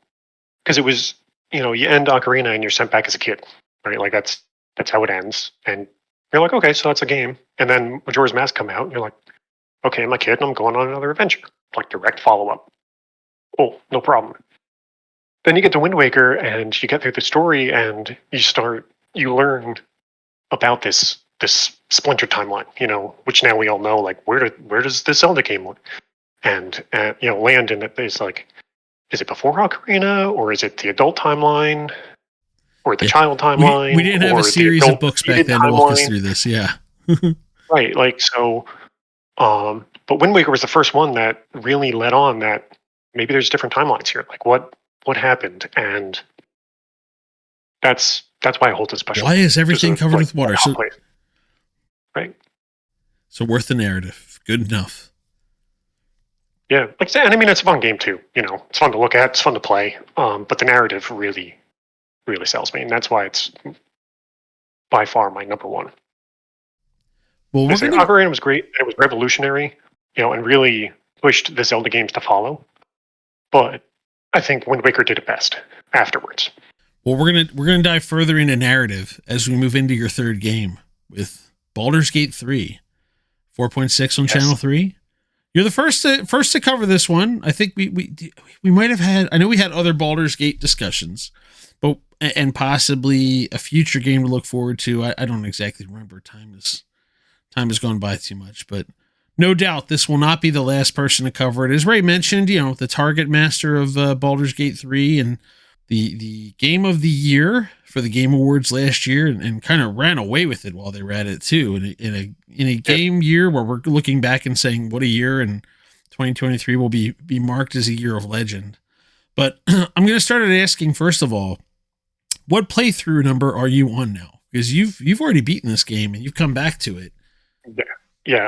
because it was, you end Ocarina and you're sent back as a kid, right? Like that's how it ends, and you're like, okay, so that's a game. And then Majora's Mask come out, and you're like, okay, I'm a kid, and I'm going on another adventure, like direct follow-up. Oh, no problem. Then you get to Wind Waker, and you get through the story, and you learn about this splinter timeline, which now we all know, like, where does this Zelda game and land in it is like, is it before Ocarina, or is it the adult timeline, or the child timeline? We didn't have a series of books back then to walk us through this, yeah. Right, like, so, but Wind Waker was the first one that really led on that maybe there's different timelines here. Like, what happened? And that's why I hold it special. Why is everything covered with water? So, right. So worth the narrative. Good enough. Yeah, and I mean, it's a fun game too. It's fun to look at, it's fun to play. But the narrative really, really sells me, and that's why it's by far my number one. Well, Ocarina was great. It was revolutionary, and really pushed the Zelda games to follow. But I think Wind Waker did it best afterwards. Well, we're gonna dive further into narrative as we move into your third game with Baldur's Gate 3, 4.6 on Channel 3. You're the first to cover this one. I think we might have had. I know we had other Baldur's Gate discussions, but and possibly a future game to look forward to. I don't exactly remember. Time has gone by too much, but no doubt this will not be the last person to cover it. As Ray mentioned, the target master of Baldur's Gate 3, and the game of the year for the Game Awards last year, and kind of ran away with it while they were at it too. In a game year where we're looking back and saying what a year, and 2023 will be marked as a year of Legend. But I'm going to start at asking, first of all, what playthrough number are you on now? Because you've already beaten this game and you've come back to it. Yeah.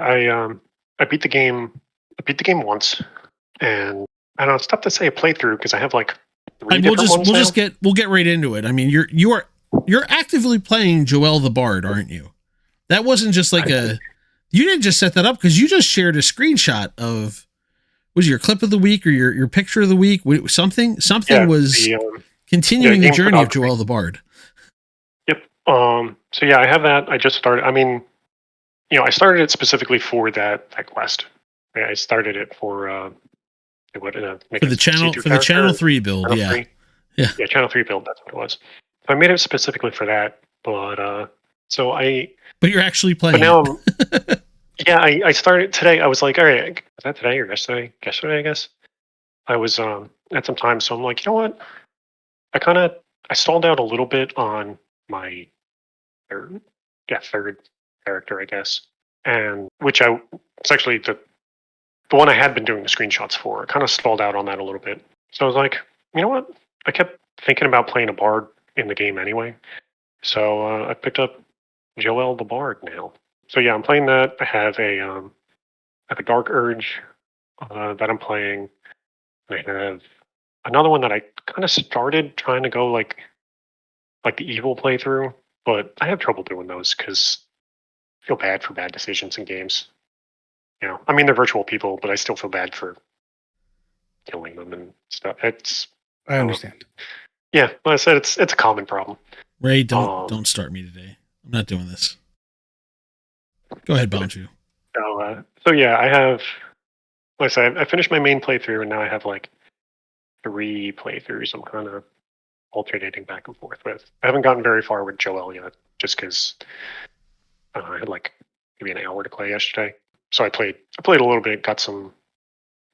I beat the game. I beat the game once, and I don't know. It's tough to say a playthrough because I have like three different ones now. We'll get right into it. I mean, you're actively playing Joel the Bard, aren't you? That wasn't just like you didn't just set that up because you just shared a screenshot of, was it your clip of the week or your picture of the week? Something was continuing the journey of Joel the Bard. Yep. So yeah, I have that. I just started. I mean, I started it specifically for that quest. I started it for the channel 3 build. Channel yeah. 3. Yeah, channel 3 build. That's what it was. So I made it specifically for that. But But you're actually playing. But now I started today. I was like, all right, was that today or yesterday? Yesterday, I guess. I was at some time, so I'm like, you know what? I stalled out a little bit on my third character, I guess, and which it's actually the one I had been doing the screenshots for. I kind of stalled out on that a little bit. So I was like, you know what? I kept thinking about playing a bard in the game anyway, so I picked up Joel the Bard now. So yeah, I'm playing that. I have a Dark Urge that I'm playing. I have another one that I kind of started trying to go like the evil playthrough, but I have trouble doing those because I feel bad for bad decisions in games. I mean, they're virtual people, but I still feel bad for killing them and stuff. I understand. Yeah, like I said, it's a common problem. Ray, don't start me today. I'm not doing this. Go ahead, Bounchu. So yeah, I have. Like I said, I finished my main playthrough, and now I have like 3 playthroughs. I'm kind of alternating back and forth with. I haven't gotten very far with Joel yet, just because I had like maybe an hour to play yesterday. So I played a little bit. Got some.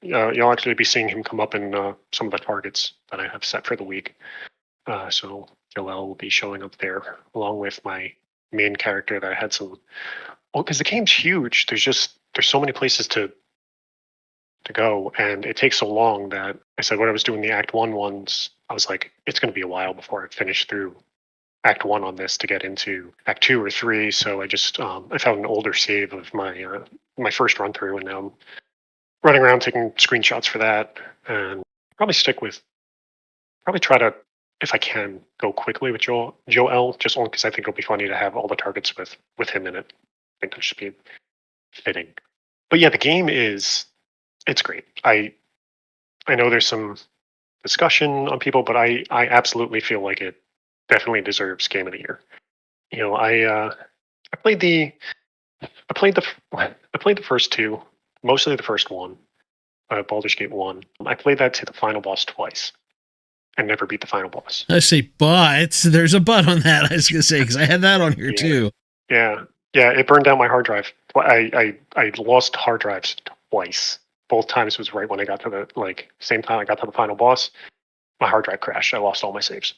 You'll actually be seeing him come up in some of the targets that I have set for the week. So Joel will be showing up there along with my main character that I had some. Well, because the game's huge. There's so many places to go, and it takes so long that I said when I was doing the Act 1 ones, I was like, it's going to be a while before I finish through Act 1 on this to get into Act 2 or 3. So I just I found an older save of my my first run through, and now I'm running around taking screenshots for that, and probably try to, if I can, go quickly with Joel, just only because I think it'll be funny to have all the targets with him in it. I think that should be fitting. But yeah, the game it's great. I know there's some discussion on people, but I absolutely feel like it definitely deserves Game of the Year. I played the first 2, mostly the first one, Baldur's Gate 1. I played that to the final boss twice and never beat the final boss. I say, but there's a but on that. I was gonna say because I had that on here too. Yeah, it burned down my hard drive. I lost hard drives twice. Both times was right when I got to the same time I got to the final boss. My hard drive crashed. I lost all my saves.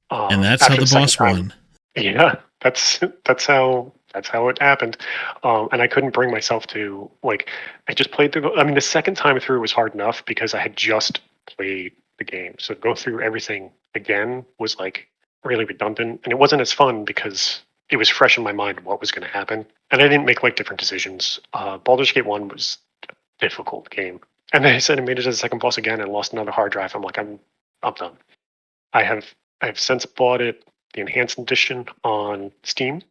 And that's how the boss won. Yeah, that's how it happened. And I couldn't bring myself to I just played through. I mean, the second time through was hard enough because I had just played the game. So to go through everything again was really redundant, and it wasn't as fun because it was fresh in my mind what was going to happen, and I didn't make different decisions. Baldur's Gate 1 was a difficult game, and then I said I made it to the second boss again and lost another hard drive. I'm like, I'm done. I have since bought it, the enhanced edition on Steam.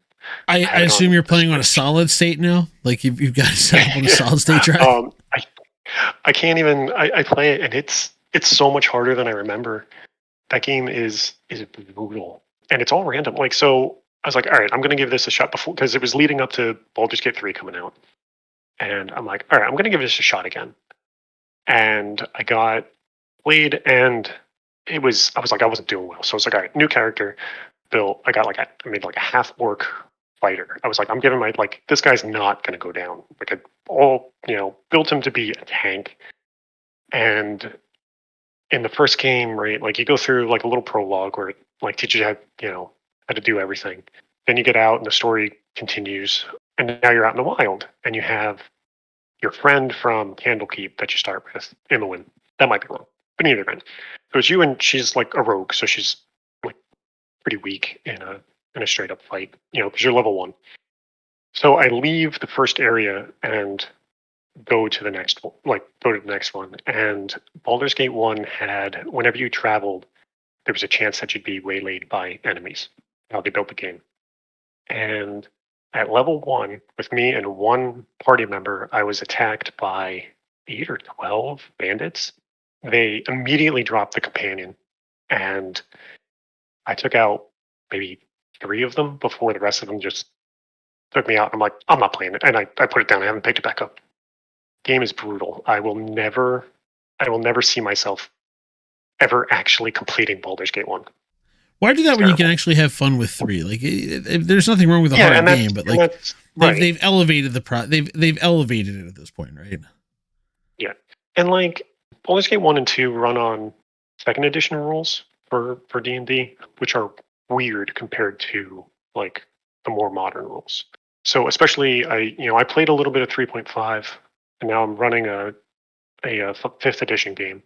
I assume you're playing on a solid state now. Like you've got it set up on a solid state drive. I can't even. I play it, and it's so much harder than I remember. That game is brutal, and it's all random. So I was like, all right, I'm going to give this a shot before, because it was leading up to Baldur's Gate 3 coming out, and I'm like, all right, I'm going to give this a shot again. And I got played, and I was like, I wasn't doing well, so I was like, all right, new character built. I made a half orc fighter. I was like, I'm giving this guy's not going to go down. Built him to be a tank, and in the first game, right, like you go through like a little prologue where it like teaches you how, how to do everything. Then you get out and the story continues, and now you're out in the wild, and you have your friend from Candlekeep that you start with, Imoen. That might be wrong, but in either event, it was you, and she's like a rogue, so she's like pretty weak in a straight up fight, because you're level 1. So I leave the first area and go to the next one. And Baldur's Gate 1 had, whenever you traveled, there was a chance that you'd be waylaid by enemies. How they built the game. And at level 1, with me and one party member, I was attacked by 8 or 12 bandits. They immediately dropped the companion, and I took out maybe 3 of them before the rest of them just took me out. I'm like, I'm not playing it. And I put it down. I haven't picked it back up. Game is brutal. I will never see myself ever actually completing Baldur's Gate 1. Why do that when you can actually have fun with 3? Like, there's nothing wrong with a hard game, but like they've elevated they've elevated it at this point, right? Yeah, and like Baldur's Gate 1 and 2 run on 2nd edition rules for D&D, which are weird compared to like the more modern rules. So especially I played a little bit of 3.5, and now I'm running a 5th edition game.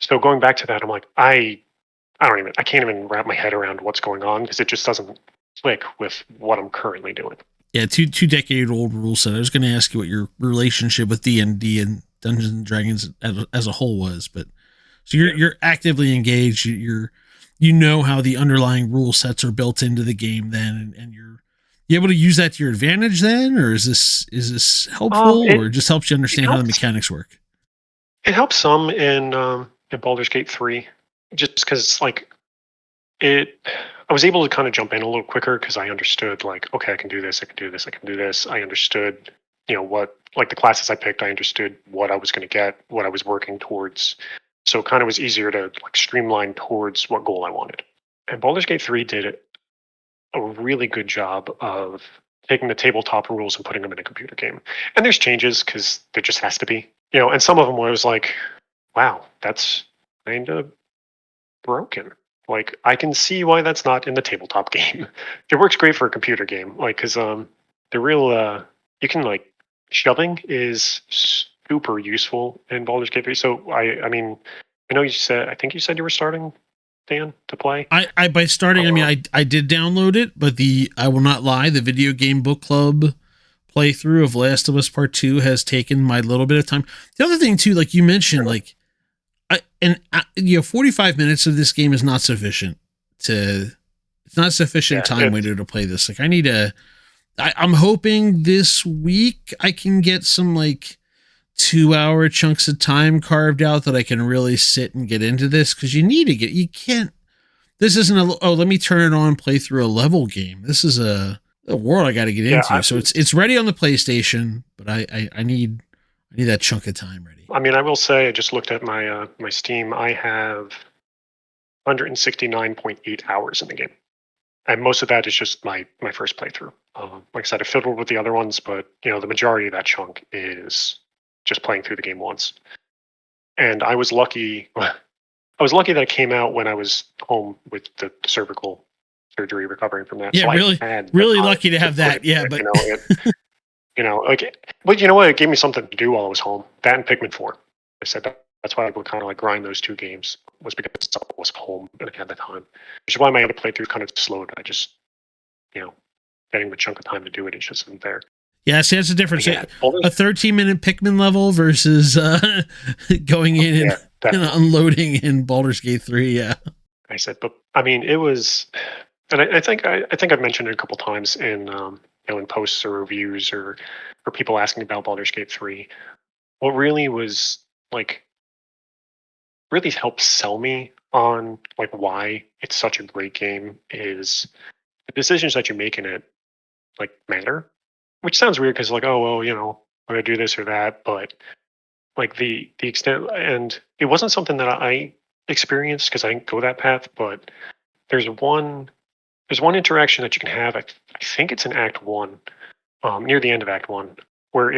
So going back to that, I'm like, I can't even wrap my head around what's going on because it just doesn't click with what I'm currently doing. Yeah, two decade old rule set. I was going to ask you what your relationship with D&D and Dungeons and Dragons as a whole was, but so you're actively engaged. You know how the underlying rule sets are built into the game then, and you're able to use that to your advantage then, or is this helpful, or just helps you understand how the mechanics work? It helps some in Baldur's Gate 3. Just because, like, I was able to kind of jump in a little quicker because I understood, like, okay, I can do this, I can do this, I can do this. I understood, what, like, the classes I picked, I understood what I was going to get, what I was working towards. So it kind of was easier to, like, streamline towards what goal I wanted. And Baldur's Gate 3 did a really good job of taking the tabletop rules and putting them in a computer game. And there's changes because there just has to be, and some of them was like, wow, that's kind of broken. Like, I can see why that's not in the tabletop game. It works great for a computer game, like, because the real you can, like, shoving is super useful in Baldur's Gate 3. So I mean, I think you said you were starting, Dan, to play. By starting, I mean I did download it, but I will not lie, the video game book club playthrough of Last of Us Part 2 has taken my little bit of time. The other thing too, like you mentioned, like 45 minutes of this game is not sufficient it's not sufficient time window to play this. Like I'm hoping this week I can get some like 2-hour chunks of time carved out that I can really sit and get into this. Cause this isn't let me turn it on and play through a level game. This is a world I got to get into. So it's ready on the PlayStation, but I need that chunk of time ready. I mean, I will say, I just looked at my my Steam. I have 169.8 hours in the game, and most of that is just my first playthrough. Like I said, I fiddled with the other ones, but the majority of that chunk is just playing through the game once. And I was lucky. I was lucky that it came out when I was home with the cervical surgery, recovering from that. Yeah, so really lucky to have that. Yeah, but but you know what? It gave me something to do while I was home. That and Pikmin 4. I said that's why I would kind of like grind those 2 games, was because I was home and I had the time. Which is why my other playthrough kind of slowed. I just, getting the chunk of time to do it, it just isn't there. Yeah, see, that's the difference. A 13-minute Pikmin level versus going in and unloading in Baldur's Gate 3. Yeah, I said, but I mean, it was, and I think I've mentioned it a couple times in in posts or reviews or people asking about Baldur's Gate 3. What really was like really helped sell me on like why it's such a great game is the decisions that you make in it like matter. Which sounds weird because like, oh well, I'm gonna do this or that, but like the extent, and it wasn't something that I experienced because I didn't go that path, but there's one interaction that you can have. I think it's in Act 1, near the end of Act 1, where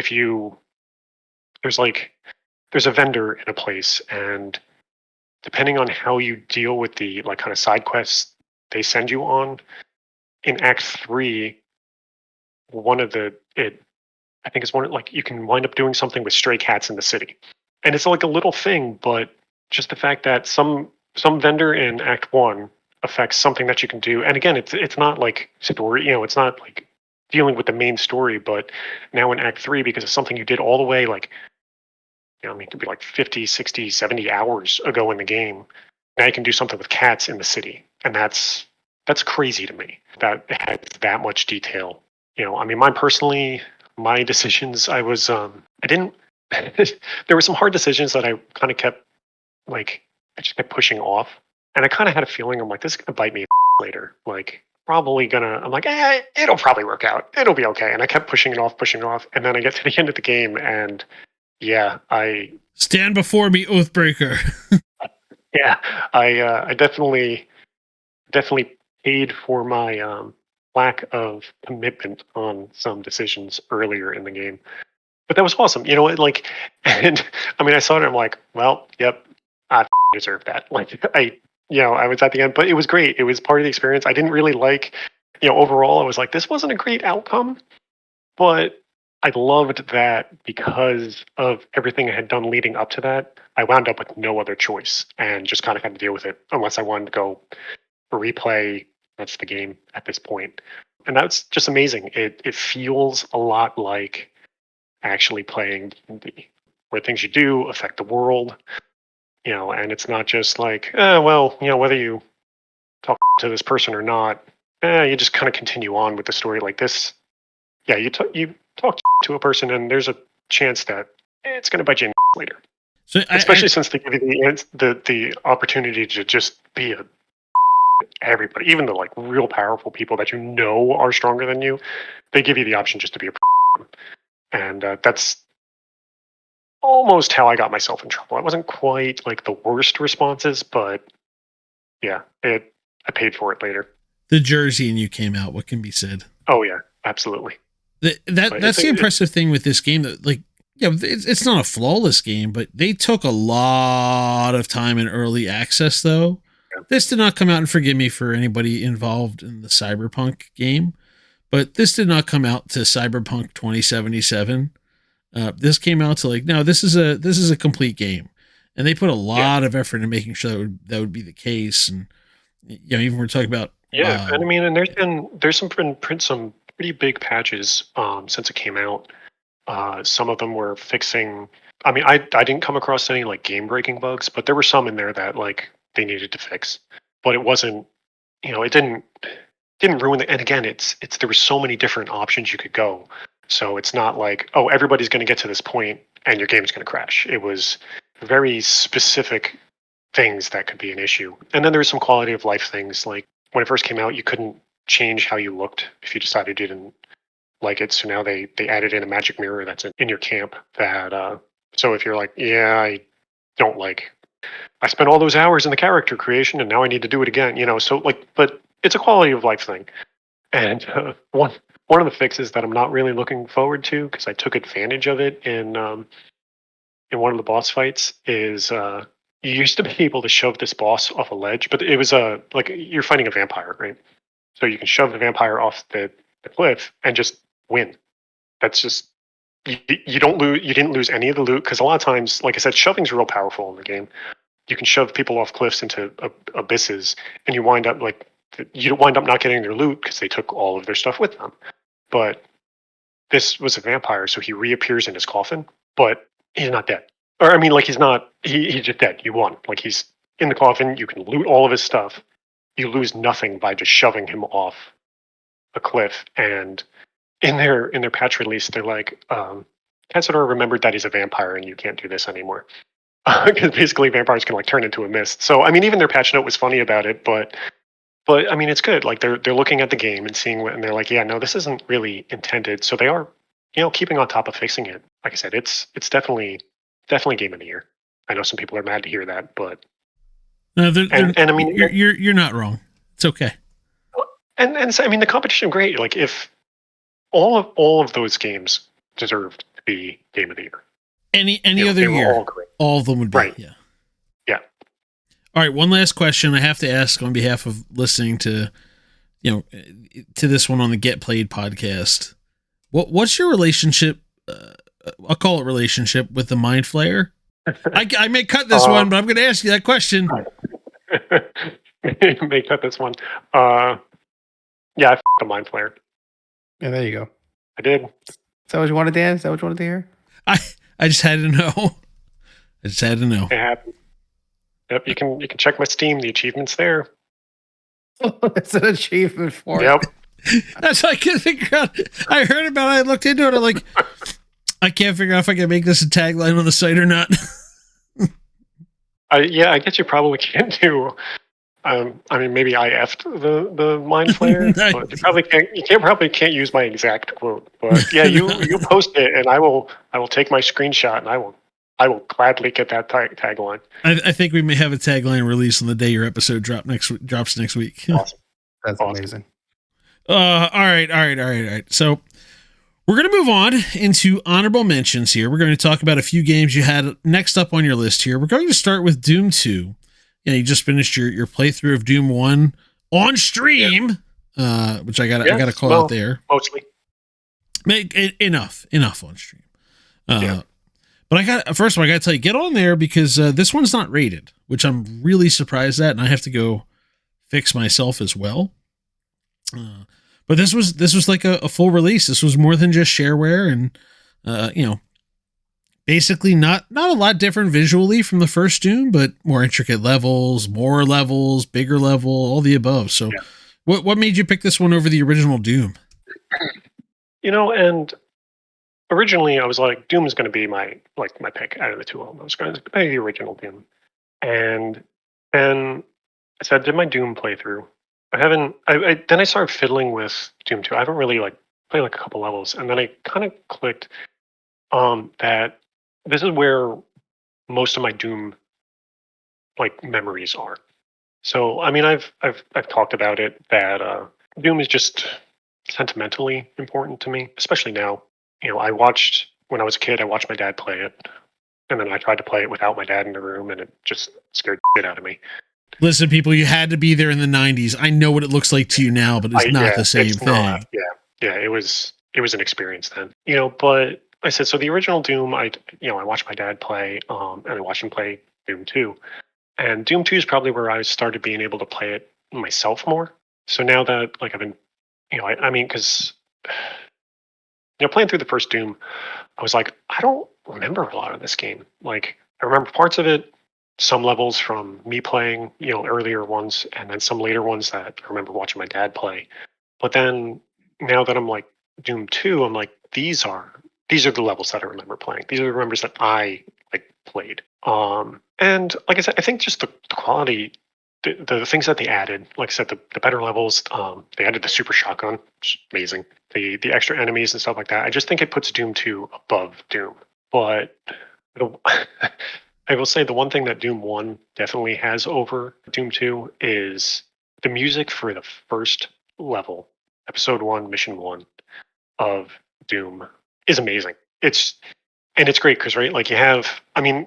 there's a vendor in a place, and depending on how you deal with the like kind of side quests they send you on in Act 3, one of the it I think it's one like you can wind up doing something with stray cats in the city, and it's like a little thing, but just the fact that some vendor in Act 1 affects something that you can do, and again, it's not like story, it's not like dealing with the main story, but now in Act 3 because of something you did all the way like it could be like 50, 60, 70 hours ago in the game. Now you can do something with cats in the city, and that's crazy to me that it has that much detail. Mine personally, my decisions, I didn't. There were some hard decisions that I kind of kept I just kept pushing off, and I kind of had a feeling I'm like, this is gonna bite me later. Like probably gonna. I'm like, it'll probably work out. It'll be okay. And I kept pushing it off, and then I get to the end of the game, and yeah, I stand before me, Oathbreaker. yeah, I definitely paid for my lack of commitment on some decisions earlier in the game. But that was awesome. And I saw it and I'm like, well, yep, I deserve that. Like I was at the end, but it was great. It was part of the experience. I didn't really overall, I was like, this wasn't a great outcome, but I loved that because of everything I had done leading up to that, I wound up with no other choice and just kind of had to deal with it unless I wanted to go replay. That's the game at this point. And that's just amazing. It feels a lot like actually playing D&D, where things you do affect the world, and it's not just like, whether you talk to this person or not, you just kind of continue on with the story like this. Yeah, you talk to a person and there's a chance that it's going to bite you in the later. So especially since they give you the opportunity to just be everybody, even the like real powerful people that are stronger than you, they give you the option just to be a and that's almost how I got myself in trouble. It wasn't quite like the worst responses, but yeah, I paid for it later. The Jersey and you came out. What can be said? Oh yeah, absolutely. That's the impressive thing with this game. That it's not a flawless game, but they took a lot of time in early access. Though this did not come out, and forgive me for anybody involved in the Cyberpunk game, but this did not come out to Cyberpunk 2077. This came out to no, this is a complete game, and they put a lot of effort in making sure that would be the case. And even we're talking about and there's some pretty big patches since it came out. Some of them were fixing. I didn't come across any like game breaking bugs, but there were some in there that like they needed to fix. But it wasn't, it didn't ruin it. And again, there were so many different options you could go. So it's not like, oh, everybody's going to get to this point and your game's going to crash. It was very specific things that could be an issue. And then there was some quality of life things. Like when it first came out, you couldn't change how you looked if you decided you didn't like it. So now they added in a magic mirror that's in your camp that, so if you're like, yeah, I don't like, I spent all those hours in the character creation and now I need to do it again, so but it's a quality of life thing. And one of the fixes that I'm not really looking forward to, because I took advantage of it in one of the boss fights, is you used to be able to shove this boss off a ledge, but it was like you're fighting a vampire, right? So you can shove the vampire off the cliff and just win. That's just you don't lose. You didn't lose any of the loot, because a lot of times, like I said, shoving's real powerful in the game. You can shove people off cliffs into abysses, and you wind up not getting their loot because they took all of their stuff with them. But this was a vampire, so he reappears in his coffin, but he's not dead. Or he's not. He's just dead. You won. Like he's in the coffin. You can loot all of his stuff. You lose nothing by just shoving him off a cliff. And in their patch release, they're like, Kensador remembered that he's a vampire, and you can't do this anymore. Because basically, vampires can turn into a mist. So even their patch note was funny about it, but it's good. Like they're looking at the game and seeing what, and they're like, yeah, no, this isn't really intended. So they are, keeping on top of fixing it. Like I said, it's definitely game of the year. I know some people are mad to hear that, but no, you're not wrong. It's okay. And so, the competition, great. Like if all of those games deserved to be game of the year. Any other year, all of them would be. Right. Yeah. Yeah. All right, one last question I have to ask on behalf of listening to, to this one on the Get Played podcast. What's your relationship? I'll call it relationship with the Mind Flayer. I may cut this one, but I'm going to ask you that question. May cut this one. Yeah, I f***ed the Mind Flayer. Yeah, there you go. I did. Is that what you wanted, Dan? Is that what you wanted to hear? I just had to know. It happened. Yep, you can check my Steam. The achievement's there. It's an achievement for Yep. it. That's what I couldn't figure out. I heard about it. I looked into it. I'm like, I can't figure out if I can make this a tagline on the site or not. I guess you probably can't do. I mean, maybe I effed the Mind Flayer. But you probably can't use my exact quote. But yeah, you post it, and I will take my screenshot, and I will gladly get that tagline. I think we may have a tagline released on the day your episode drops next week. Awesome. That's awesome. amazing. All right. So we're going to move on into honorable mentions here. We're going to talk about a few games you had next up on your list here. We're going to start with Doom 2. Yeah, you just finished your playthrough of Doom 1 on stream, which I got to call out there. Mostly. Enough on stream. But first of all, I got to tell you, get on there because this one's not rated, which I'm really surprised at, and I have to go fix myself as well. But this was like a full release. This was more than just shareware, and basically not a lot different visually from the first Doom, but more intricate levels, bigger level, all the above. So, what made you pick this one over the original Doom? And originally I was like, Doom is going to be my pick out of the two of them. I was going to play the original Doom, and then I said, did my Doom playthrough. Then I started fiddling with Doom 2. I haven't really played a couple levels, and then I kind of clicked that this is where most of my Doom memories are. So I mean, I've talked about it that Doom is just sentimentally important to me, especially now. When I was a kid, I watched my dad play it, and then I tried to play it without my dad in the room, and it just scared the shit out of me. Listen, people, you had to be there in the 90s. I know what it looks like to you now, but it's not the same thing. It was an experience then. But I said, so the original Doom, I watched my dad play, and I watched him play Doom 2. And Doom 2 is probably where I started being able to play it myself more. So now that I've been, because playing through the first Doom, I was like, I don't remember a lot of this game. I remember parts of it, some levels from me playing, earlier ones, and then some later ones that I remember watching my dad play. But then now that I'm Doom 2, I'm like, these are the levels that I remember playing. These are the members that I played. And like I said, I think just the quality, the things that they added, like I said, the better levels, they added the super shotgun, which is amazing. The extra enemies and stuff like that. I just think it puts Doom 2 above Doom. But I will say the one thing that Doom 1 definitely has over Doom 2 is the music for the first level, Episode 1, Mission 1 of Doom is amazing. It's great because, right, you have, I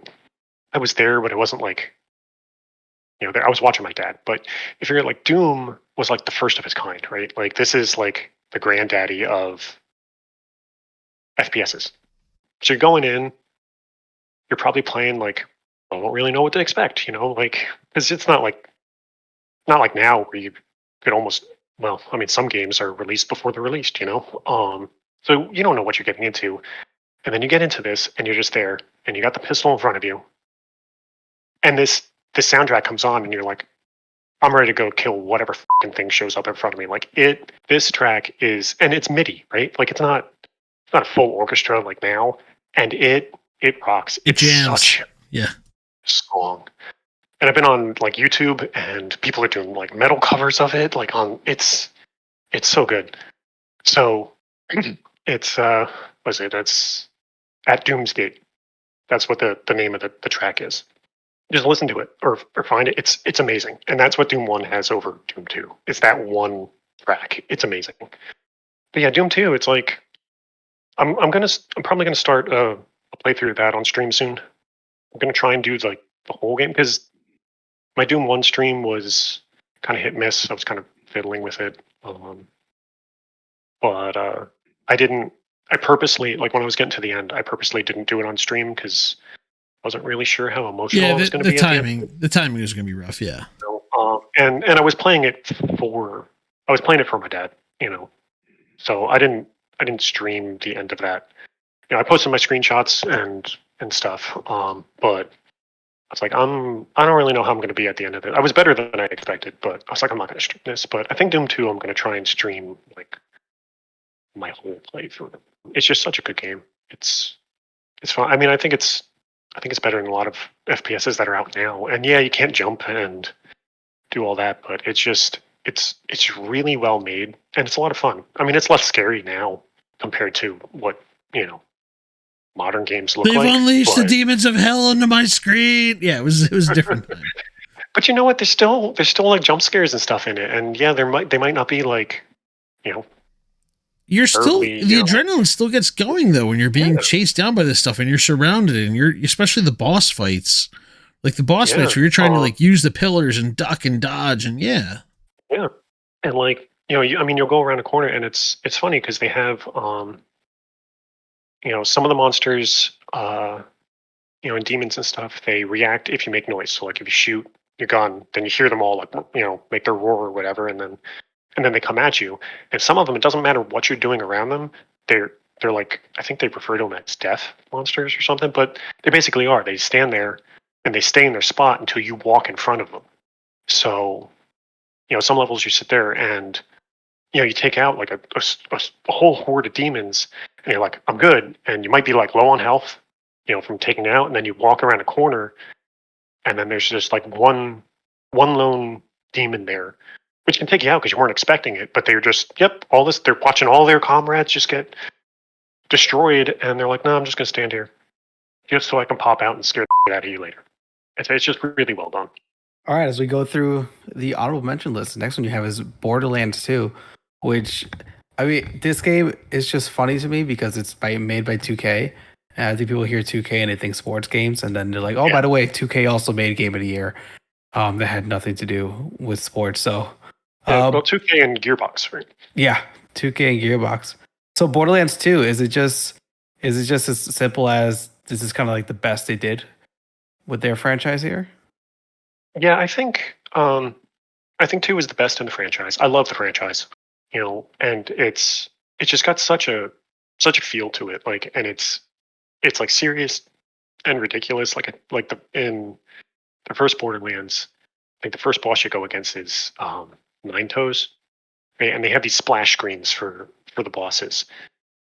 was there, but it wasn't there, I was watching my dad. But if you're Doom was the first of its kind, right? This is the granddaddy of FPSs. So you're going in, you're probably playing I don't really know what to expect, because it's not like now where you could almost, some games are released before they're released, so you don't know what you're getting into. And then you get into this and you're just there and you got the pistol in front of you. And this soundtrack comes on and you're like, I'm ready to go kill whatever fucking thing shows up in front of me. This track is, and it's MIDI, right? It's not a full orchestra like now. And it rocks. It jams. Such a song. And I've been on YouTube and people are doing metal covers of it. It's so good. So it's that's At Doomsgate. That's what the name of the track is. Just listen to it or find it. It's amazing. And that's what Doom 1 has over Doom 2. It's that one track. It's amazing. But yeah, Doom 2, it's I'm probably gonna start a playthrough of that on stream soon. I'm gonna try and do the whole game because my Doom 1 stream was kind of hit miss. I was kind of fiddling with it. But I purposely, like when I was getting to the end, I purposely didn't do it on stream because I wasn't really sure how emotional Yeah, I was going to the be. the timing was going to be rough. Yeah. And I was playing it for my dad, so I didn't stream the end of that. I posted my screenshots and stuff. But I was like, I don't really know how I'm going to be at the end of it. I was better than I expected, but I was like, I'm not going to stream this. But I think Doom 2, I'm going to try and stream like my whole playthrough. It's just such a good game. It's fun. I mean, I think it's better than a lot of FPSs that are out now. And yeah, you can't jump and do all that, but it's really well made and it's a lot of fun. I mean, it's less scary now compared to what modern games look like. They've unleashed the demons of hell onto my screen. Yeah, it was a different time. But you know what? There's still like jump scares and stuff in it, and yeah, they might not be like, You're still the adrenaline still gets going though when you're being chased down by this stuff and you're surrounded and you're especially the boss fights, like the boss fights where you're trying to like use the pillars and duck and dodge and yeah, and like you'll go around a corner and it's funny because they have some of the monsters, and demons and stuff, they react if you make noise. So like if you shoot your gun, then you hear them all like, make their roar or whatever, and then they come at you. And some of them, it doesn't matter what you're doing around them. They're like, I think they refer to them as death monsters or something, but they basically are. They stand there and they stay in their spot until you walk in front of them. So, some levels you sit there and, you take out like a whole horde of demons and you're like, I'm good. And you might be like low on health, from taking it out. And then you walk around a corner and then there's just like one lone demon there, which can take you out because you weren't expecting it. But they're just, they're watching all their comrades just get destroyed. And they're like, no, I'm just going to stand here just so I can pop out and scare the shit out of you later. It's just really well done. All right, as we go through the honorable mention list, the next one you have is Borderlands 2, which, I mean, this game is just funny to me because it's made by 2K. I think people hear 2K and they think sports games, and then they're like, by the way, 2K also made Game of the Year that had nothing to do with sports. So, well, 2K and Gearbox, right? Yeah, 2K and Gearbox. So Borderlands 2, is it just as simple as this is kind of like the best they did with their franchise here? Yeah, I think 2 is the best in the franchise. I love the franchise, and it's just got such a feel to it, like, and it's like serious and ridiculous, in the first Borderlands. I think the first boss you go against is Nine Toes, and they have these splash screens for the bosses,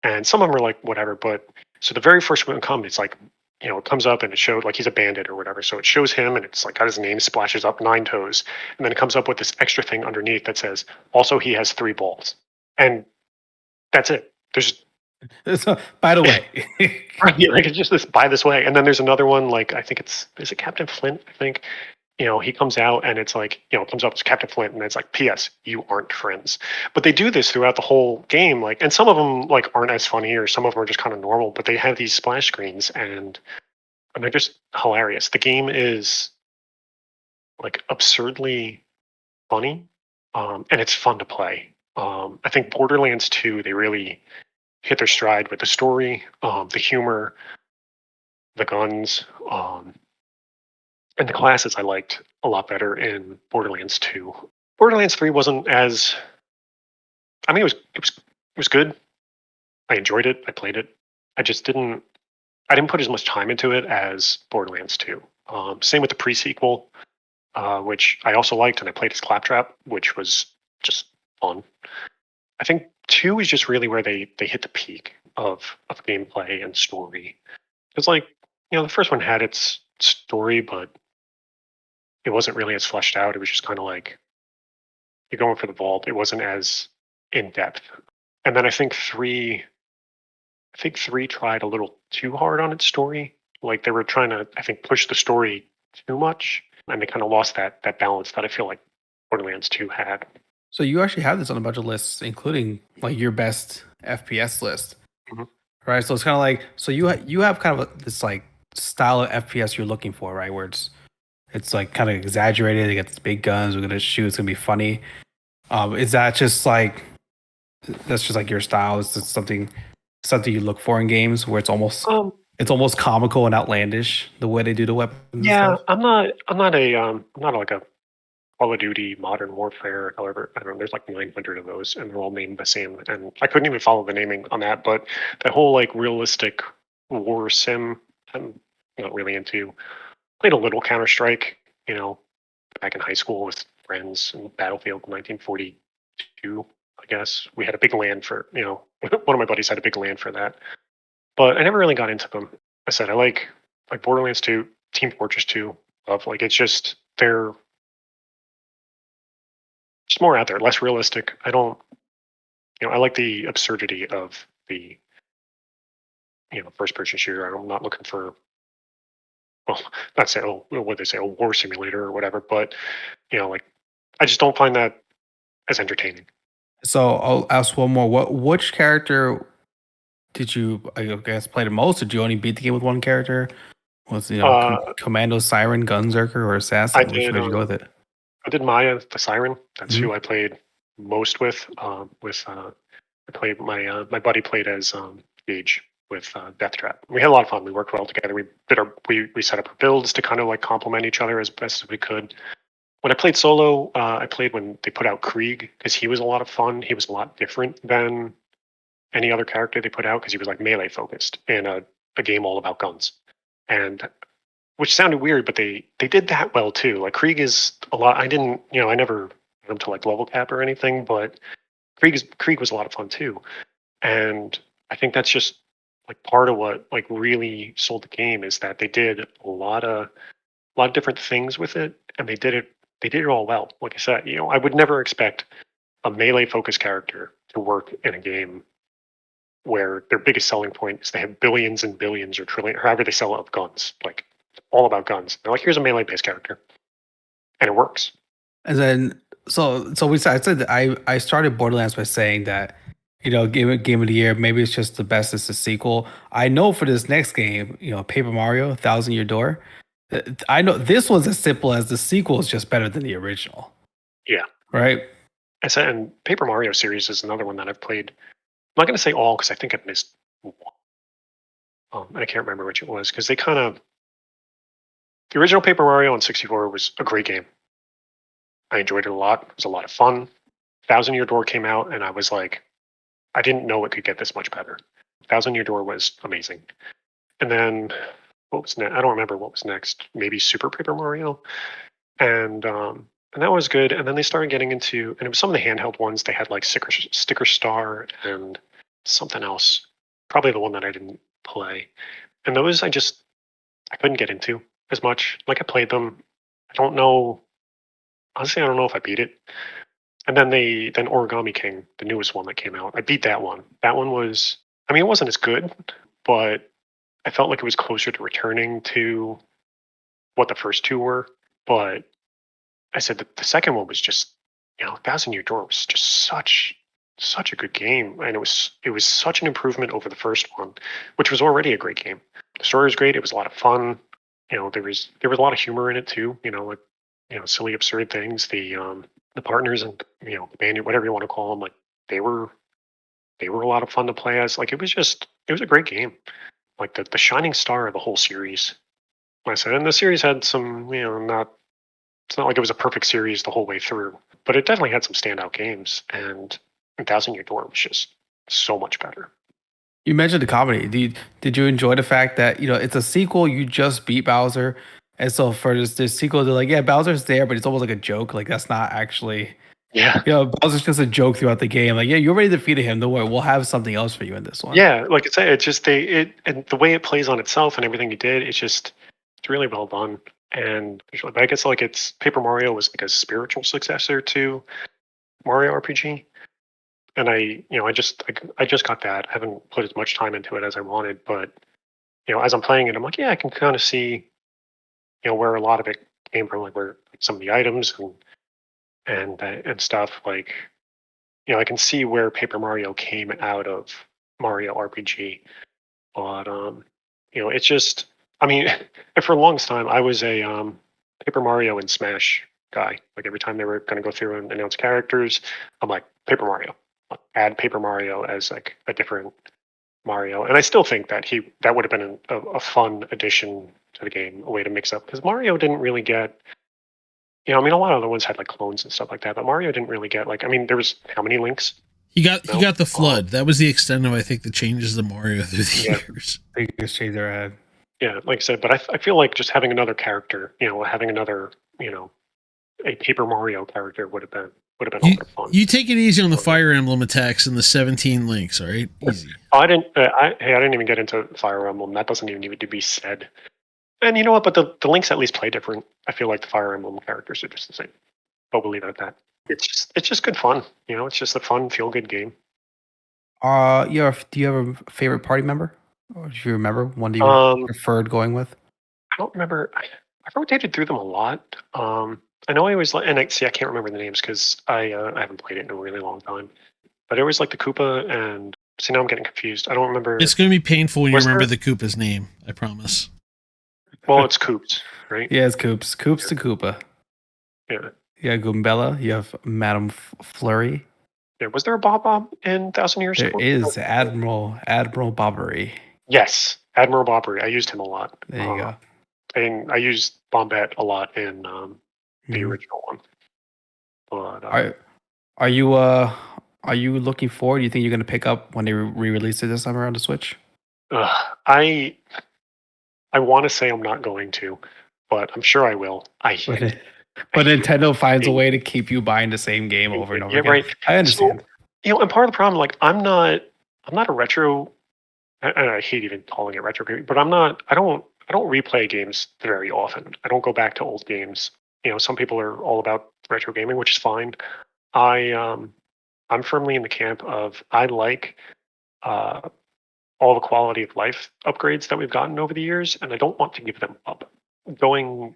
and some of them are like whatever, but so the very first one comes, it's like, it comes up and it showed like he's a bandit or whatever. So it shows him and it's like got his name splashes up, Nine Toes. And then it comes up with this extra thing underneath that says, also he has 3 balls. And that's it. There's by the way. Like it's just this by this way. And then there's another one, like I think is it Captain Flint? I think. He comes out and it's like, it comes up as Captain Flint and it's like, P.S. you aren't friends. But they do this throughout the whole game, like, and some of them like aren't as funny or some of them are just kind of normal, but they have these splash screens and they're just hilarious. The game is like absurdly funny, and it's fun to play. I think Borderlands 2, they really hit their stride with the story, the humor, the guns, and the classes I liked a lot better in Borderlands 2. Borderlands 3 wasn't as, I mean, it was good. I enjoyed it. I played it. I didn't put as much time into it as Borderlands 2. Same with the pre-sequel, which I also liked, and I played as Claptrap, which was just fun. I think 2 is just really where they hit the peak of gameplay and story. It's like, the first one had its story, but it wasn't really as fleshed out. It was just kind of like you're going for the vault. It wasn't as in depth. And then I think 3 tried a little too hard on its story. Like they were trying to, I think, push the story too much, and they kind of lost that balance that I feel like Borderlands 2 had. So you actually have this on a bunch of lists, including like your best FPS list, right? So it's kind of like, so you have kind of this like style of FPS you're looking for, right? Where It's like kind of exaggerated. They got these big guns. We're gonna shoot. It's gonna be funny. Is that just like that's just like your style? Is this something you look for in games where it's almost comical and outlandish the way they do the weapons and Yeah, stuff? I'm not like a Call of Duty Modern Warfare. However, I don't know. There's like 900 of those, and they're all named the same. And I couldn't even follow the naming on that. But that whole like realistic war sim, I'm not really into. Played a little Counter Strike, you know, back in high school with friends in Battlefield 1942. I guess we had a big LAN for, one of my buddies had a big LAN for that. But I never really got into them. I said I like Borderlands 2, Team Fortress 2. Of like it's just they're just more out there, less realistic. I don't, I like the absurdity of the first person shooter. I'm not looking for, well, not say, oh, what they say, a war simulator or whatever, but like I just don't find that as entertaining. So I'll ask one more. Which character did you, I guess, play the most? Did you only beat the game with one character? Was Commando, Siren, Gunzerker, or I Assassin? Which did. way did you go with it? I did Maya the Siren. That's Mhm. who I played most with. I played my buddy played as Gage with Death Trap. We had a lot of fun. We worked well together. We set up our builds to kind of like complement each other as best as we could. When I played solo, I played when they put out Krieg because he was a lot of fun. He was a lot different than any other character they put out because he was like melee focused in a game all about guns. And which sounded weird, but they did that well too. Like Krieg is a lot. I didn't, I never got him to like level cap or anything, but Krieg was a lot of fun too. And I think that's just like part of what like really sold the game is that they did a lot of different things with it, and they did it all well. Like I said, I would never expect a melee focused character to work in a game where their biggest selling point is they have billions and billions or trillion, however they sell of guns, like all about guns. They're like, here's a melee based character, and it works. And then I said that I started Borderlands by saying that game of the year, maybe it's just the best. It's the sequel. I know for this next game, Paper Mario Thousand Year Door. I know this was as simple as the sequel is just better than the original. Yeah. Right. I said, and Paper Mario series is another one that I've played. I'm not going to say all because I think I've missed one. I can't remember which it was because the original Paper Mario on 64 was a great game. I enjoyed it a lot. It was a lot of fun. Thousand Year Door came out, and I was like, I didn't know it could get this much better. Thousand Year Door was amazing. And then what was next? I don't remember what was next. Maybe Super Paper Mario, and that was good. And then they started getting into, and it was some of the handheld ones. They had like Sticker Star and something else. Probably the one that I didn't play. And those I couldn't get into as much. Like I played them. I don't know. Honestly, I don't know if I beat it. And then Origami King, the newest one that came out, I beat that one. That one was, I mean, it wasn't as good, but I felt like it was closer to returning to what the first two were. But I said that the second one was just, Thousand Year Door was just such a good game, and it was such an improvement over the first one, which was already a great game. The story was great. It was a lot of fun. There was a lot of humor in it too. Like silly, absurd things. The partners and the band, whatever you want to call them, like they were a lot of fun to play as. Like it was a great game. Like the shining star of the whole series. Like I said, and the series had some, it's not like it was a perfect series the whole way through, but it definitely had some standout games. And Thousand Year Door was just so much better. You mentioned the comedy. Did you enjoy the fact that it's a sequel? You just beat Bowser, and so for this sequel, they're like, yeah, Bowser's there, but it's almost like a joke. Like that's not actually. Yeah. Bowser's just a joke throughout the game. Like, yeah, you already defeated him. Don't worry, we'll have something else for you in this one. Yeah, like I said, it just and the way it plays on itself and everything you did, it's really well done. And but I guess like it's Paper Mario was like a spiritual successor to Mario RPG. And I just got that. I haven't put as much time into it as I wanted, but as I'm playing it, I'm like, yeah, I can kind of see, where a lot of it came from, like where some of the items and stuff. Like, I can see where Paper Mario came out of Mario RPG, but it's just, I mean, for the longest time, I was a Paper Mario and Smash guy. Like every time they were going to go through and announce characters, I'm like Paper Mario. Add Paper Mario as like a different Mario, and I still think that that would have been a fun addition to the game, a way to mix up because Mario didn't really get. I mean, a lot of the ones had like clones and stuff like that, but Mario didn't really get like. I mean, there was how many links? He got the flood. That was the extent of I think the changes of Mario through the years. Biggest change they had. Yeah, like I said, but I feel like just having another character, having another, a Paper Mario character would have been a lot of fun. You take it easy on the Fire Emblem attacks and the 17 links, all right? Easy. I didn't even get into Fire Emblem. That doesn't even need to be said. And you know what? But the links at least play different. I feel like the Fire Emblem characters are just the same. But we'll leave it at that. It's just good fun. It's just a fun, feel good game. Do you have a favorite party member? Or do you remember one that you preferred going with? I don't remember. I rotated through them a lot. I know I always and I can't remember the names because I haven't played it in a really long time. But I always like the Koopa and now I'm getting confused. I don't remember. It's going to be painful when you remember the Koopa's name. I promise. Well, it's Koops, right? Yeah, it's Koops. Koops to Koopa. Yeah. Yeah, Goombella. You have Madame Flurry. Yeah, was there a Bob in 1,000 Years? There is Admiral Bobbery. Yes, Admiral Bobbery. I used him a lot. There you go. And I used Bombette a lot in the original one. But are you looking forward? Do you think you're going to pick up when they re-release it this summer on the Switch? I want to say I'm not going to, but I'm sure I will. But Nintendo finds a way to keep you buying the same game over and over again. Right. I understand. So, and part of the problem, like I'm not a retro. And I hate even calling it retro gaming, but I don't replay games very often. I don't go back to old games. Some people are all about retro gaming, which is fine. I'm firmly in the camp of I like all the quality of life upgrades that we've gotten over the years, and I don't want to give them up. Going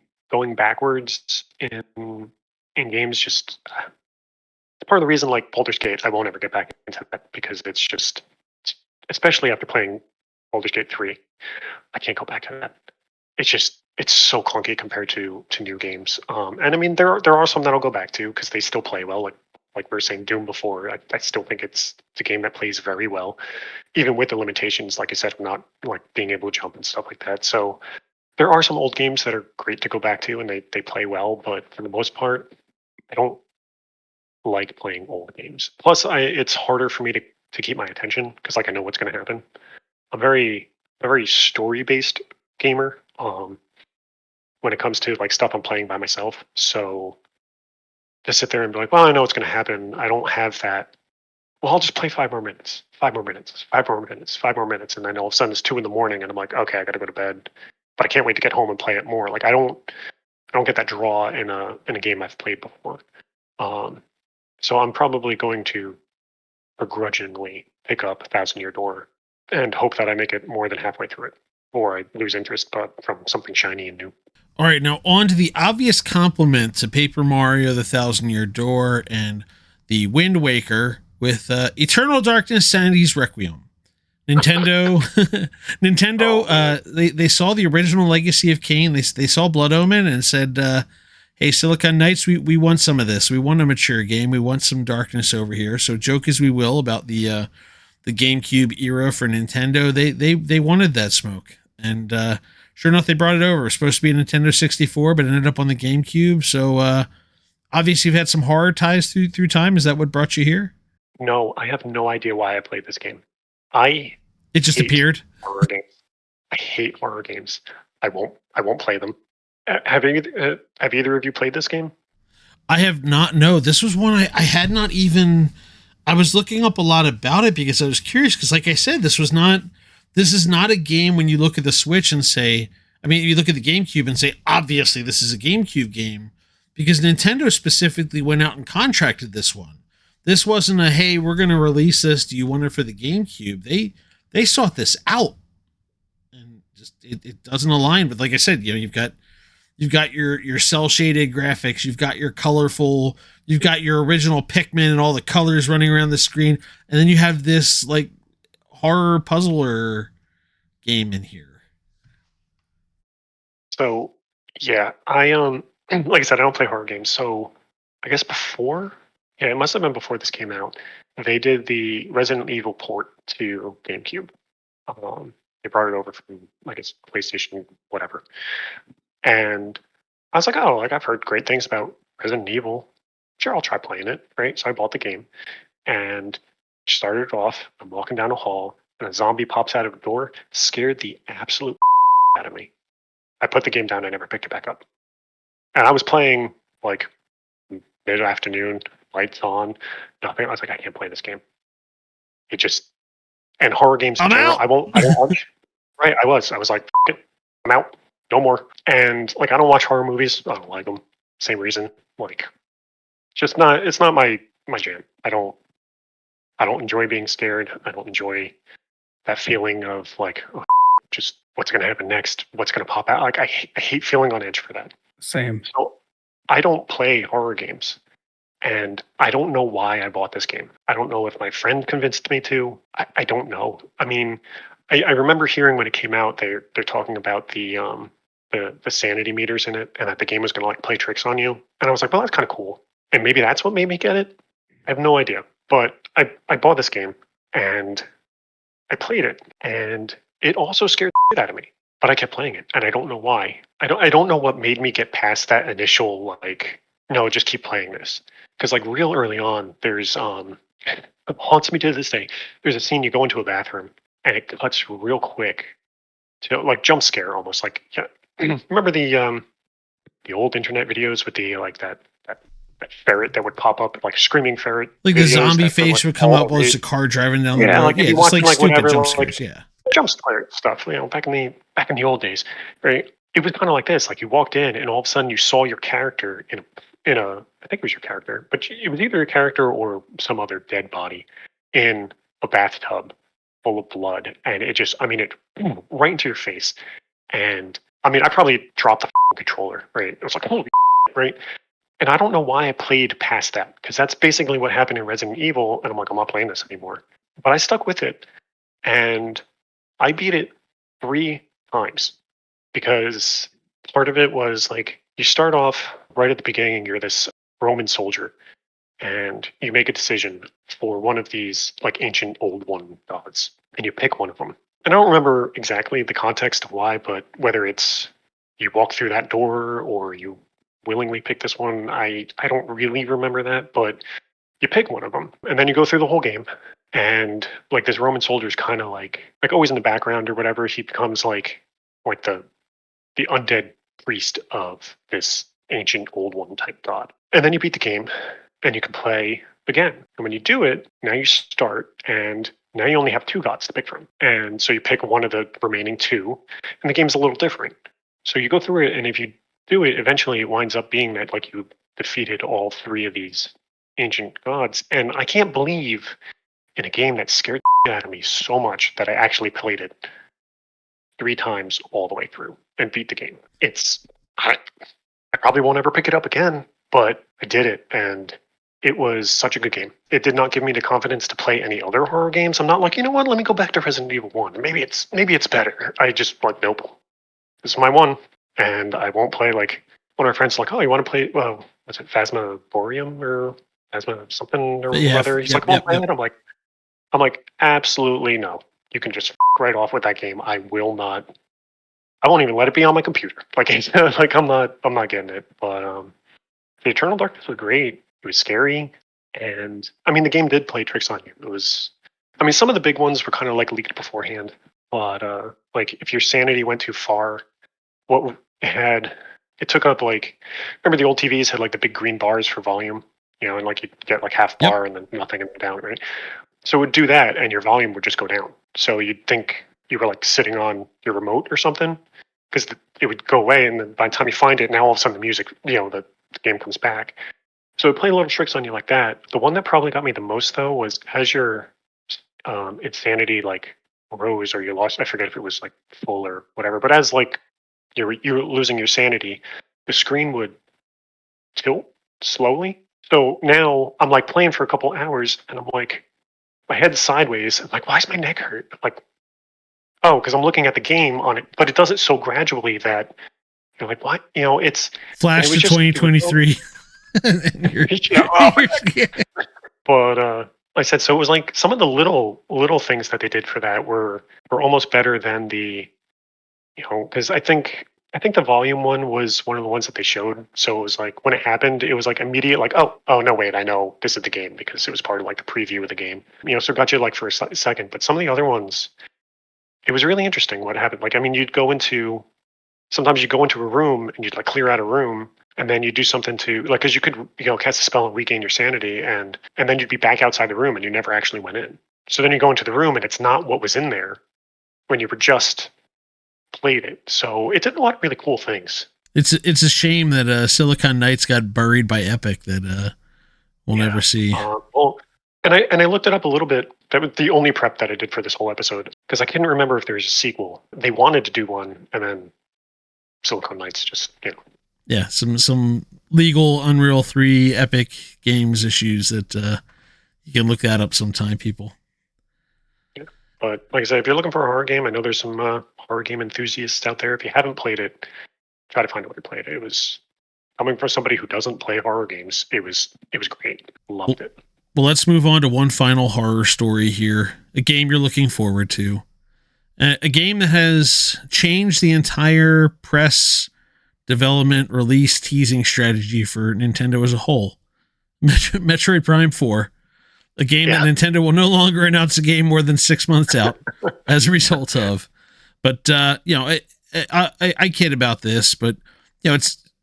backwards in games just it's part of the reason. Like Baldur's Gate, I won't ever get back into that because it's just, especially after playing Baldur's Gate 3, I can't go back to that. It's so clunky compared to new games. And I mean, there are some that I'll go back to because they still play well. Like we were saying, Doom before. I still think it's a game that plays very well, even with the limitations, like I said, of not like being able to jump and stuff like that. So there are some old games that are great to go back to, and they play well. But for the most part, I don't like playing old games. Plus, it's harder for me to keep my attention because like I know what's going to happen. I'm a very story based gamer. When it comes to like stuff I'm playing by myself, so to sit there and be like, well, I know what's going to happen. I don't have that. Well, I'll just play 5 more minutes, 5 more minutes, 5 more minutes, 5 more minutes, and then all of a sudden it's 2 a.m. and I'm like, okay, I got to go to bed, but I can't wait to get home and play it more. Like I don't get that draw in a game I've played before. So I'm probably going to begrudgingly pick up 1,000 Year Door and hope that I make it more than halfway through it, or I lose interest, but from something shiny and new. All right, now on to the obvious compliment to Paper Mario, the 1,000 Year Door, and the Wind Waker with Eternal Darkness, Sanity's Requiem. Nintendo, they saw the original Legacy of Kain. They saw Blood Omen and said, "Hey, Silicon Knights, we want some of this. We want a mature game. We want some darkness over here." So joke as we will about the GameCube era for Nintendo, they wanted that smoke, and sure enough, they brought it over. It was supposed to be a Nintendo 64, but it ended up on the GameCube. So obviously, you've had some horror ties through time. Is that what brought you here? No, I have no idea why I played this game. It just appeared. Horror games. I hate horror games. I won't play them. Have either of you played this game? I have not. No, this was one I had not even. I was looking up a lot about it because I was curious. Because, like I said, this is not a game when you look at the Switch and say. I mean, you look at the GameCube and say, obviously, this is a GameCube game, because Nintendo specifically went out and contracted this one. This wasn't a, hey, we're going to release this. Do you want it for the GameCube? They sought this out, and just it doesn't align with, like I said, you've got your cell shaded graphics, you've got your colorful, you've got your original Pikmin and all the colors running around the screen, and then you have this like horror puzzler game in here. So yeah, I like I said, I don't play horror games. So I guess before, yeah, it must have been before this came out. They did the Resident Evil port to GameCube. They brought it over from, I guess, PlayStation, whatever. And I was like, oh, like I've heard great things about Resident Evil. Sure, I'll try playing it, right? So I bought the game and started it off. I'm walking down a hall, and a zombie pops out of a door, scared the absolute out of me. I put the game down. I never picked it back up. And I was playing like mid-afternoon, lights on, nothing. I was like, I can't play this game. It just, and horror games in I'm general, out. I won't watch. Right, I was like, F it, I'm out, no more. And like, I don't watch horror movies. I don't like them. Same reason. Like, just not. It's not my jam. I don't enjoy being scared. I don't enjoy that feeling of like, oh, just what's going to happen next? What's going to pop out? Like, I hate feeling on edge for that. Same. So I don't play horror games. And I don't know why I bought this game. I don't know if my friend convinced me to. I don't know. I mean, I remember hearing when it came out, they're talking about the sanity meters in it, and that the game was going to like play tricks on you. And I was like, well, that's kind of cool. And maybe that's what made me get it. I have no idea. But I bought this game and I played it, and it also scared the shit out of me. But I kept playing it, and I don't know why. I don't know what made me get past that initial like, no, just keep playing this. Because like real early on, there's it haunts me to this day. There's a scene you go into a bathroom and it cuts real quick to like jump scare almost. Like, yeah, remember the old internet videos with the like that ferret that would pop up, like screaming ferret. Like the videos zombie that face like, would come all up while there's the- a car driving down the Yeah, road. like if Yeah, you just watch like like stupid whatever, jump like, scares. Yeah. jump scare stuff, back in the old days, right? It was kind of like this. Like you walked in, and all of a sudden you saw your character in a I think it was your character, but it was either a character or some other dead body in a bathtub full of blood, and it just, I mean, it right into your face, and I mean, I probably dropped the controller, right? It was like, holy right? And I don't know why I played past that, because that's basically what happened in Resident Evil, and I'm like, I'm not playing this anymore. But I stuck with it, and I beat it 3 times, because part of it was like you start off right at the beginning, you're this Roman soldier, and you make a decision for one of these like ancient old one gods, and you pick one of them. And I don't remember exactly the context of why, but whether it's you walk through that door or you willingly pick this one, I don't really remember that, but you pick one of them, and then you go through the whole game. And like this Roman soldier is kind of like always in the background or whatever. He becomes like the undead priest of this ancient old one type god. And then you beat the game, and you can play again. And when you do it, now you start, and now you only have 2 gods to pick from. And so you pick one of the remaining 2, and the game's a little different. So you go through it, and if you do it, eventually it winds up being that like you defeated all 3 of these ancient gods. And I can't believe in a game that scared the out of me so much that I actually played it 3 times all the way through and beat the game. I probably won't ever pick it up again, but I did it, and it was such a good game. It did not give me the confidence to play any other horror games. I'm not like, you know what, let me go back to Resident Evil 1. Maybe it's better. I just like, nope. This is my one, and I won't play like one of our friends like, oh, you want to play, well, what's it, Phasmophorium or Phasma something or Yeah, whether he's yep, like, well, yep, play yep. it. I'm like, absolutely no. You can just right off with that game. I won't even let it be on my computer. Like, like I'm not getting it. But the Eternal Darkness was great. It was scary, and I mean, the game did play tricks on you. It was, I mean, some of the big ones were kind of like leaked beforehand, but like if your sanity went too far, it took up like, remember the old TVs had like the big green bars for volume, and like you'd get like half Yep. bar and then nothing and down, right? So it would do that, and your volume would just go down. So you'd think you were like sitting on your remote or something, because it would go away, and then by the time you find it, now all of a sudden the music, the game comes back. So it played a little tricks on you like that. The one that probably got me the most though was as your insanity like rose or you lost. I forget if it was like full or whatever, but as like you're losing your sanity, the screen would tilt slowly. So now I'm like playing for a couple hours, and I'm like, my head's sideways. I'm like, why is my neck hurt? I'm like, oh, because I'm looking at the game on it, but it does it so gradually that You're like, what? You know, it's Flash it to was just- 2023. Yeah, oh my but like I said, so it was like some of the little things that they did for that were almost better than the, you know, because I think the volume one was one of the ones that they showed. So it was like when it happened, it was like immediate, like, oh no, wait, I know this is the game because it was part of like the preview of the game. You know, so it got you like for a second. But some of the other ones, it was really interesting what happened. Like, I mean, sometimes you go into a room and you'd like clear out a room, and then you do something to like, because you could, you know, cast a spell and regain your sanity, and then you'd be back outside the room and you never actually went in. So then you go into the room and it's not what was in there when you were just played it. So it did a lot of really cool things. It's a shame that Silicon Knights got buried by Epic that we'll never see. Well, and I looked it up a little bit. That was the only prep that I did for this whole episode because I couldn't remember if there was a sequel. They wanted to do one, and then Silicon Knights just, you know. Yeah, some legal Unreal 3 Epic Games issues that you can look that up sometime, people. Yeah. But like I said, if you're looking for a horror game, I know there's some horror game enthusiasts out there. If you haven't played it, try to find a way to play it. It was coming from somebody who doesn't play horror games. It was great. Loved it. Well, let's move on to one final horror story here. A game you're looking forward to. A game that has changed the entire press development, release, teasing strategy for Nintendo as a whole. Metroid Prime 4. A game that Nintendo will no longer announce a game more than 6 months out as a result of. But, you know, I kid about this, but, you know,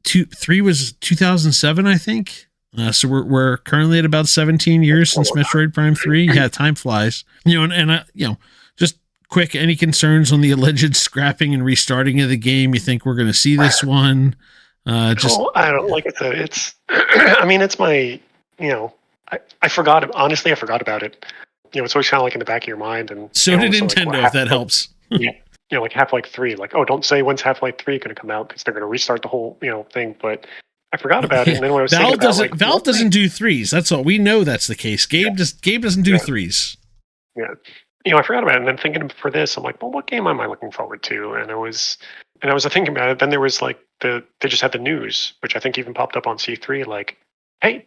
3 was 2007, I think. So we're currently at about 17 years since Metroid Prime 3. Yeah, time flies. You know, and you know, just quick, any concerns on the alleged scrapping and restarting of the game? You think we're going to see this one? I don't like it. It's, I mean, it's my, you know, I forgot. Honestly, I forgot about it. You know, it's always kind of like in the back of your mind. And so did Nintendo, like, if that helps. Yeah. You know, like Half-Life 3. Like, oh, don't say when's Half-Life 3 going to come out because they're going to restart the whole, you know, thing. But I forgot about it, and then when I was Valve doesn't do threes. That's all. We know that's the case. Gabe doesn't do threes. Yeah, you know, I forgot about it, and then thinking for this, I'm like, well, what game am I looking forward to? And I was thinking about it. Then there was like they just had the news, which I think even popped up on C3. Like, hey,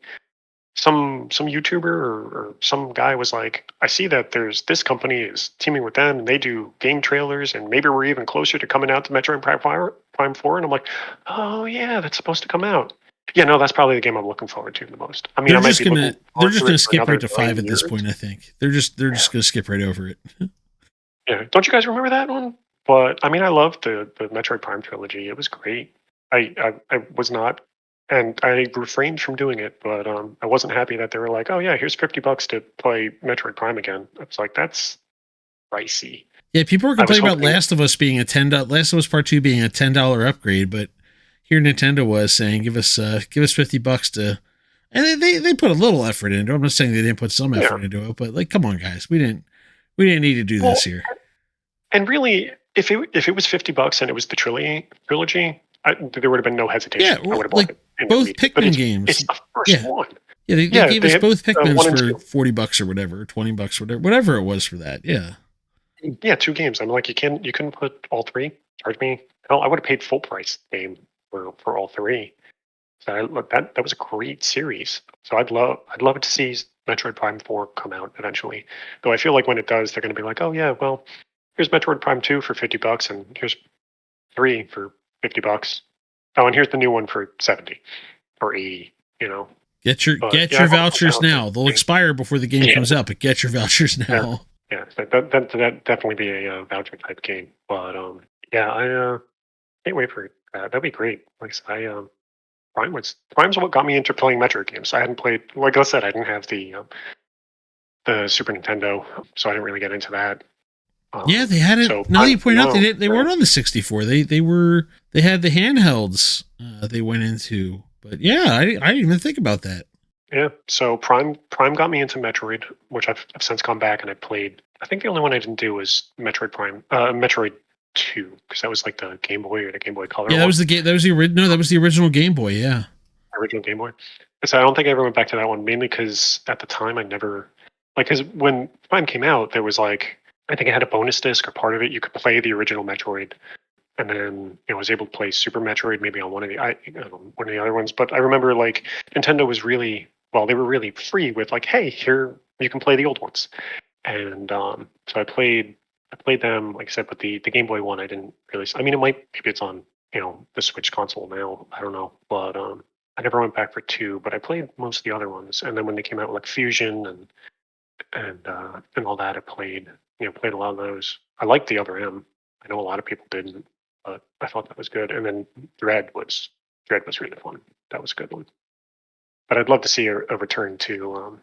some YouTuber or some guy was like, I see that there's this company is teaming with them, and they do game trailers, and maybe we're even closer to coming out to Metroid Prime 4. And I'm like, oh yeah, that's supposed to come out. Yeah, no, that's probably the game I'm looking forward to the most. I mean, they're just gonna skip right to 5 at this point. I think they're just gonna skip right over it. Yeah, don't you guys remember that one? But I mean, I loved the Metroid Prime trilogy. It was great. I was not, and I refrained from doing it, but I wasn't happy that they were like, oh yeah, here's $50 to play Metroid Prime again. I was like, that's pricey. Yeah, people were complaining about Last of Us being Last of Us Part 2 being a $10 upgrade, but here Nintendo was saying, give us $50 to, and they put a little effort into it. I'm not saying they didn't put some effort into it, but like, come on, guys, we didn't need to do this here. And really, if it was $50 and it was the trilogy, there would have been no hesitation. Yeah, I would have like bought it. Both Pikmin games. It's the first one. Yeah, they gave us both Pikmins for $1 and $40 or whatever, $20 or whatever it was for that. Yeah. Yeah, 2 games. I'm like, you couldn't put all 3. Charge me. Hell, I would have paid full price game for all 3. So that was a great series. So I'd love to see Metroid Prime 4 come out eventually. Though I feel like when it does, they're going to be like, oh yeah, well, here's Metroid Prime 2 for $50, and here's 3 for $50. Oh, and here's the new one for 70 or 80. You know, get your vouchers now. They'll expire before the game comes out, but get your vouchers now. Yeah, that definitely be a voucher type game. But I can't wait for that. That'd be great. Like I said, Prime's what got me into playing Metroid games. I hadn't played, like I said, I didn't have the Super Nintendo, so I didn't really get into that. Yeah, they had it. So now that you point out, they weren't on the 64. They had the handhelds. They went into, but yeah, I didn't even think about that. Yeah, so Prime got me into Metroid, which I've since gone back and I played. I think the only one I didn't do was Metroid 2, because that was like the Game Boy or the Game Boy Color. Yeah, that was the original Game Boy. Yeah, original Game Boy. So I don't think I ever went back to that one, mainly because at the time I never because when Prime came out, there was like, I think it had a bonus disc or part of it you could play the original Metroid and then I was able to play Super Metroid maybe on one of the one of the other ones. But I remember like Nintendo was really they were really free with like, hey, here you can play the old ones, and so I played them like I said, but the Game Boy one I didn't really. I mean, maybe it's on the Switch console now. I don't know, but I never went back for two, but I played most of the other ones, and then when they came out with like Fusion and all that, I played played a lot of those. I liked the other M. I know a lot of people didn't, but I thought that was good. And then Dread was really fun. That was a good one. But I'd love to see a return to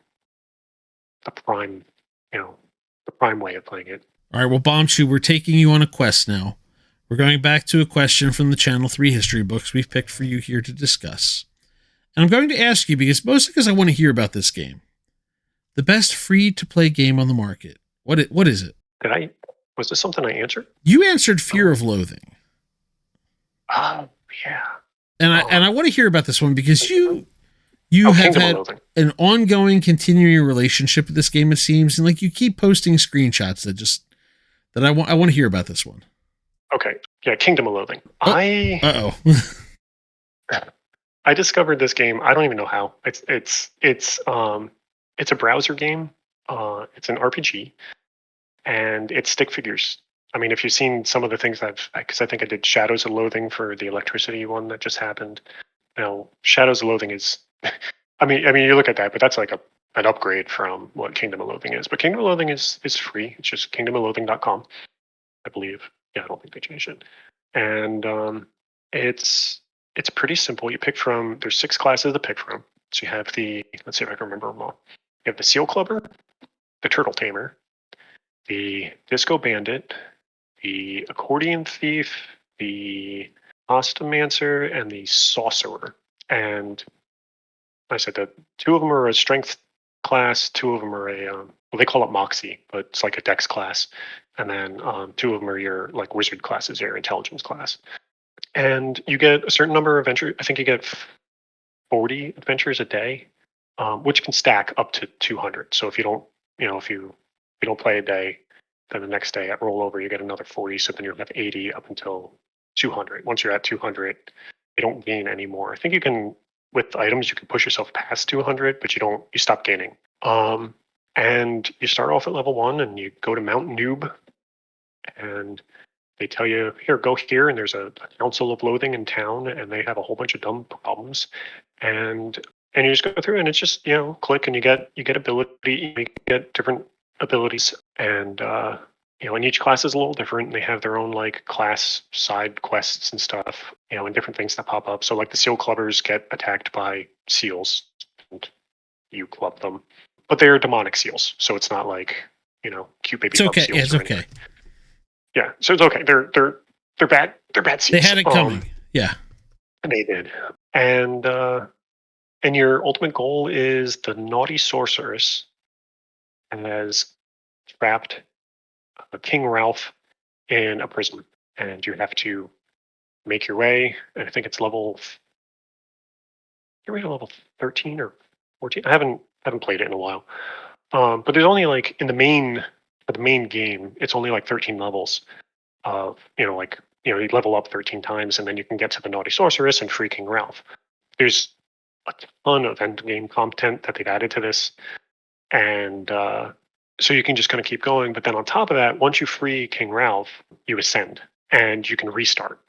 the prime, the prime way of playing it. All right, well, Bombchu, we're taking you on a quest now. We're going back to a question from the Channel 3 history books we've picked for you here to discuss. And I'm going to ask you, mostly because I want to hear about this game. The best free-to-play game on the market. What is it? Was this something I answered? You answered Fear of Loathing. Oh, yeah. And I want to hear about this one because you have had an ongoing, continuing relationship with this game, it seems, and like you keep posting screenshots that I want to hear about this one. Okay. Yeah, Kingdom of Loathing. Oh. I discovered this game. I don't even know how. It's a browser game. It's an RPG, and it's stick figures. I mean, if you've seen some of the things because I think I did Shadows of Loathing for the electricity one that just happened. Shadows of Loathing is, I mean, you look at that, but that's like an upgrade from what Kingdom of Loathing is. But Kingdom of Loathing is free. It's just kingdomofloathing.com, I believe. Yeah, I don't think they changed it. And it's pretty simple. You pick from, there's 6 classes to pick from. So you have let's see if I can remember them all. You have the Seal Clubber, the Turtle Tamer, the Disco Bandit, the Accordion Thief, the Ostomancer, and the Sorcerer. And like I said that 2 of them are a strength class, 2 of them are they call it Moxie, but it's like a Dex class. And then 2 of them are your like Wizard classes, your Intelligence class. And you get a certain number of adventures. I think you get 40 adventures a day, which can stack up to 200. So if you don't, if you don't play a day, then the next day at rollover you get another 40. So then you'll have 80 up until 200. Once you're at 200, you don't gain anymore. I think you can, with items, you can push yourself past 200, but you stop gaining. And you start off at level 1 and you go to Mount Noob, and they tell you, here, go here, and there's a council of loathing in town, and they have a whole bunch of dumb problems. And you just go through, and it's just, click, and you get ability, you get different abilities, and and each class is a little different. They have their own like class side quests and stuff, and different things that pop up. So like the Seal Clubbers get attacked by seals, and you club them, but they're demonic seals, so it's not like cute baby. It's okay. Seals it's okay. Yeah, so it's okay. They're bad. They're bad seals. They had it coming. Yeah, they did. And your ultimate goal is the naughty sorceress has trapped King Ralph in a prison, and you have to make your way. And I think it's level 13 or 14. I haven't played it in a while. But there's only like in the main game, it's only like 13 levels of you level up 13 times, and then you can get to the naughty sorceress and free King Ralph. There's a ton of end game content that they've added to this, and so you can just kind of keep going. But then on top of that, once you free King Ralph, you ascend and you can restart.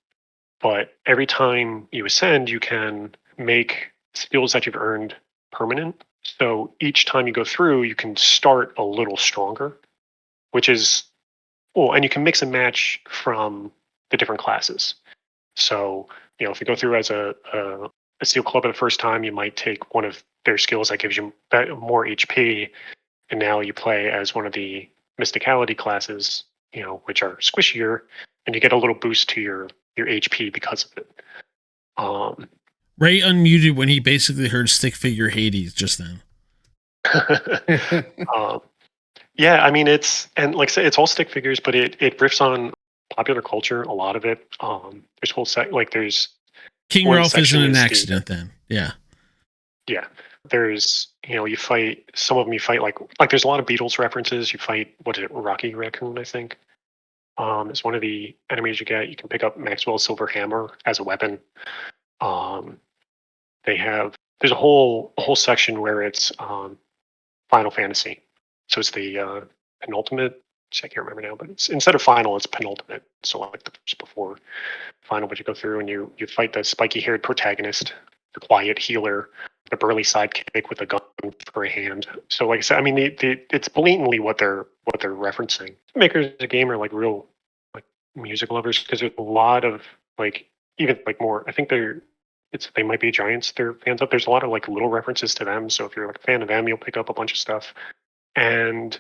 But every time you ascend, you can make skills that you've earned permanent. So each time you go through, you can start a little stronger, which is cool. And you can mix and match from the different classes. So, if you go through as a Steel Club the first time, you might take one of their skills that gives you more HP. And now you play as one of the Mysticality classes, which are squishier, and you get a little boost to your HP because of it. Ray unmuted when he basically heard stick figure Hades just then. Yeah, I mean and like I said, it's all stick figures, but it riffs on popular culture, a lot of it. There's whole there's King Ralph isn't an accident then. Yeah. Yeah. There's you fight some of them, you fight like there's a lot of Beatles references. You fight, what is it, Rocky Raccoon, I think. is one of the enemies you get. You can pick up Maxwell's silver hammer as a weapon. Um, they have there's a whole section where it's Final Fantasy. So it's the penultimate. I can't remember now, but it's instead of final, it's penultimate. So like the first before final, but you go through and you fight the spiky-haired protagonist, the quiet healer, the burly sidekick with a gun for a hand. So like I said, I mean, it's blatantly what they're referencing. Makers of the game are like real like music lovers because there's a lot of like even like more. I think they might be giants. They're fans of. There's a lot of like little references to them. So if you're like a fan of them, you'll pick up a bunch of stuff. And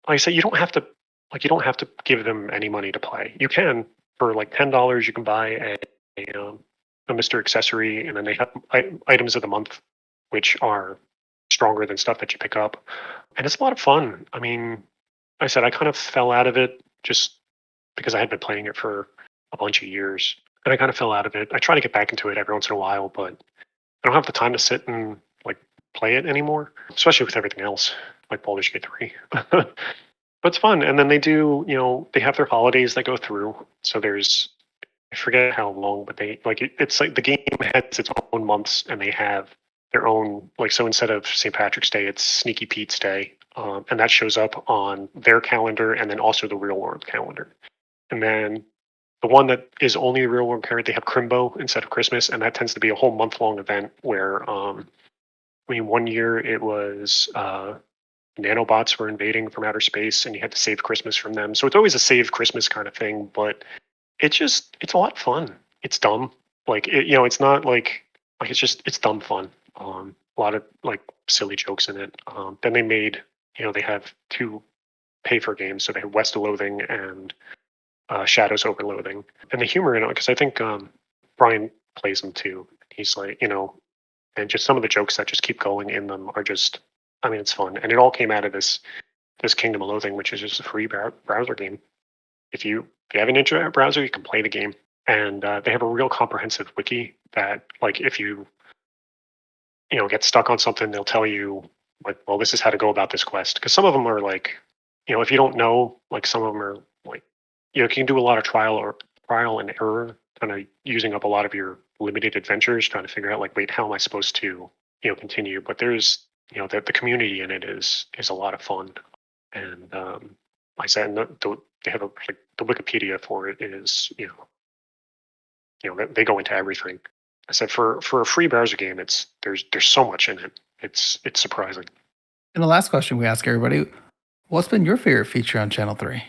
like I said, you don't have to give them any money to play. You can for like $10. You can buy a Mr. Accessory, and then they have items of the month, which are stronger than stuff that you pick up, and it's a lot of fun. I mean, like I said, I kind of fell out of it just because I had been playing it for a bunch of years, and I kind of fell out of it. I try to get back into it every once in a while, but I don't have the time to sit and like play it anymore, especially with everything else like Baldur's Gate 3. But it's fun. And then they do, they have their holidays that go through. So there's, I forget how long, but they like it's like the game has its own months and they have their own, like, so instead of St. Patrick's Day, it's Sneaky Pete's Day. And that shows up on their calendar and then also the real world calendar. And then the one that is only the real world calendar, they have Crimbo instead of Christmas. And that tends to be a whole month long event where, I mean, one year it was, nanobots were invading from outer space and you had to save Christmas from them. So it's always a save Christmas kind of thing, but it's a lot of fun. It's dumb. Like, it's not like it's dumb fun. A lot of like silly jokes in it. Then they made, they have two pay for games. So they have West of Loathing and Shadows over Loathing. And the humor in it, because I think Brian plays them too. He's like, and just some of the jokes that just keep going in them are just, I mean, it's fun, and it all came out of this Kingdom of Loathing, which is just a free browser game. If you have an internet browser, you can play the game, and they have a real comprehensive wiki that, like, if you get stuck on something, they'll tell you, like, well, this is how to go about this quest. Because some of them are like, if you don't know, like, some of them are like, you can do a lot of trial and error, kind of using up a lot of your limited adventures, trying to figure out, like, wait, how am I supposed to continue? But there's the community in it is a lot of fun, and like I said, they have the Wikipedia for it is they go into everything. I said for a free browser game, there's so much in it. It's surprising. And the last question we ask everybody: what's been your favorite feature on Channel 3?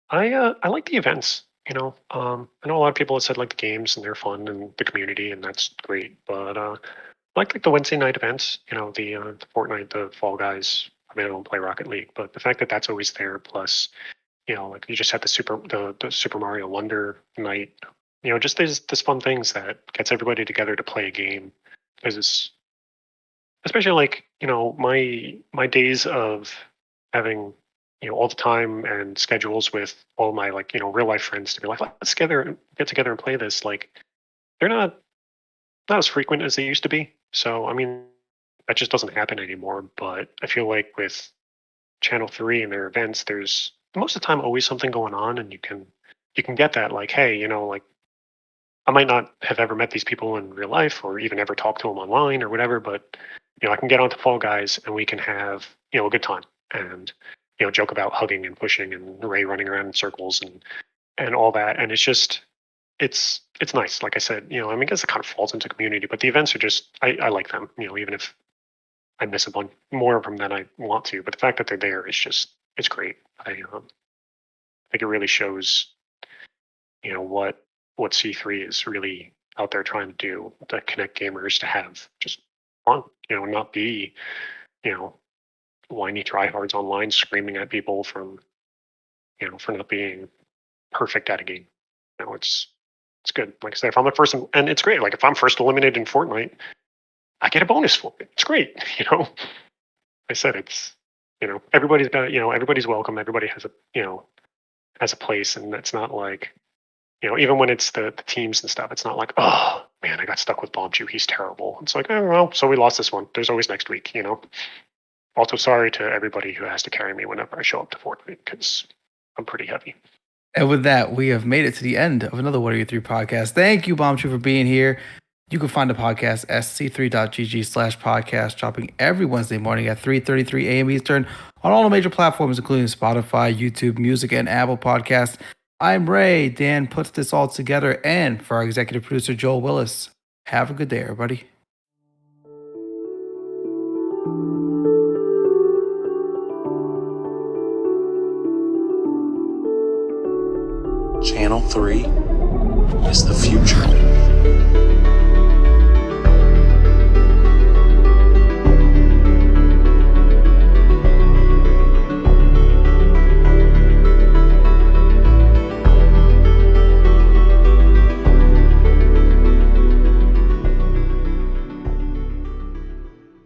I like the events. I know a lot of people have said like the games and they're fun and the community and that's great, but like the Wednesday night events, the Fortnite, the Fall Guys. I mean, I don't play Rocket League, but the fact that that's always there, plus, like you just had the Super Mario Wonder night. Just there's fun things that gets everybody together to play a game. Because especially like my days of having all the time and schedules with all my like real life friends to be like, let's get together and play this. Like they're not as frequent as they used to be. So, I mean, that just doesn't happen anymore. But I feel like with Channel 3 and their events, there's most of the time always something going on, and you can get that like, hey, like I might not have ever met these people in real life or even ever talked to them online or whatever, but I can get onto Fall Guys and we can have a good time and joke about hugging and pushing and Ray running around in circles and all that, and it's just it's nice. Like I said, I mean, I guess it kind of falls into community, but the events are just, I like them, even if I miss a bunch more of them than I want to, but the fact that they're there is just, it's great. I think it really shows, what C3 is really out there trying to do to connect gamers to have just fun, not be, whiny tryhards online screaming at people from, for not being perfect at a game. It's good. Like I said, if I'm the first, and it's great. Like if I'm first eliminated in Fortnite, I get a bonus for it. It's great. I said it's, everybody's got, everybody's welcome. Everybody has a place, and it's not like, even when it's the teams and stuff, it's not like, oh man, I got stuck with BombChu. He's terrible. It's like, oh well, so we lost this one. There's always next week. Also, sorry to everybody who has to carry me whenever I show up to Fortnite because I'm pretty heavy. And with that, we have made it to the end of another What Are Your Three podcast. Thank you, Bombchu, for being here. You can find the podcast at c3.gg/podcast, dropping every Wednesday morning at 3:33 a.m. Eastern on all the major platforms, including Spotify, YouTube, Music, and Apple Podcasts. I'm Ray. Dan puts this all together. And for our executive producer, Joel Willis, have a good day, everybody. Channel 3 is the future.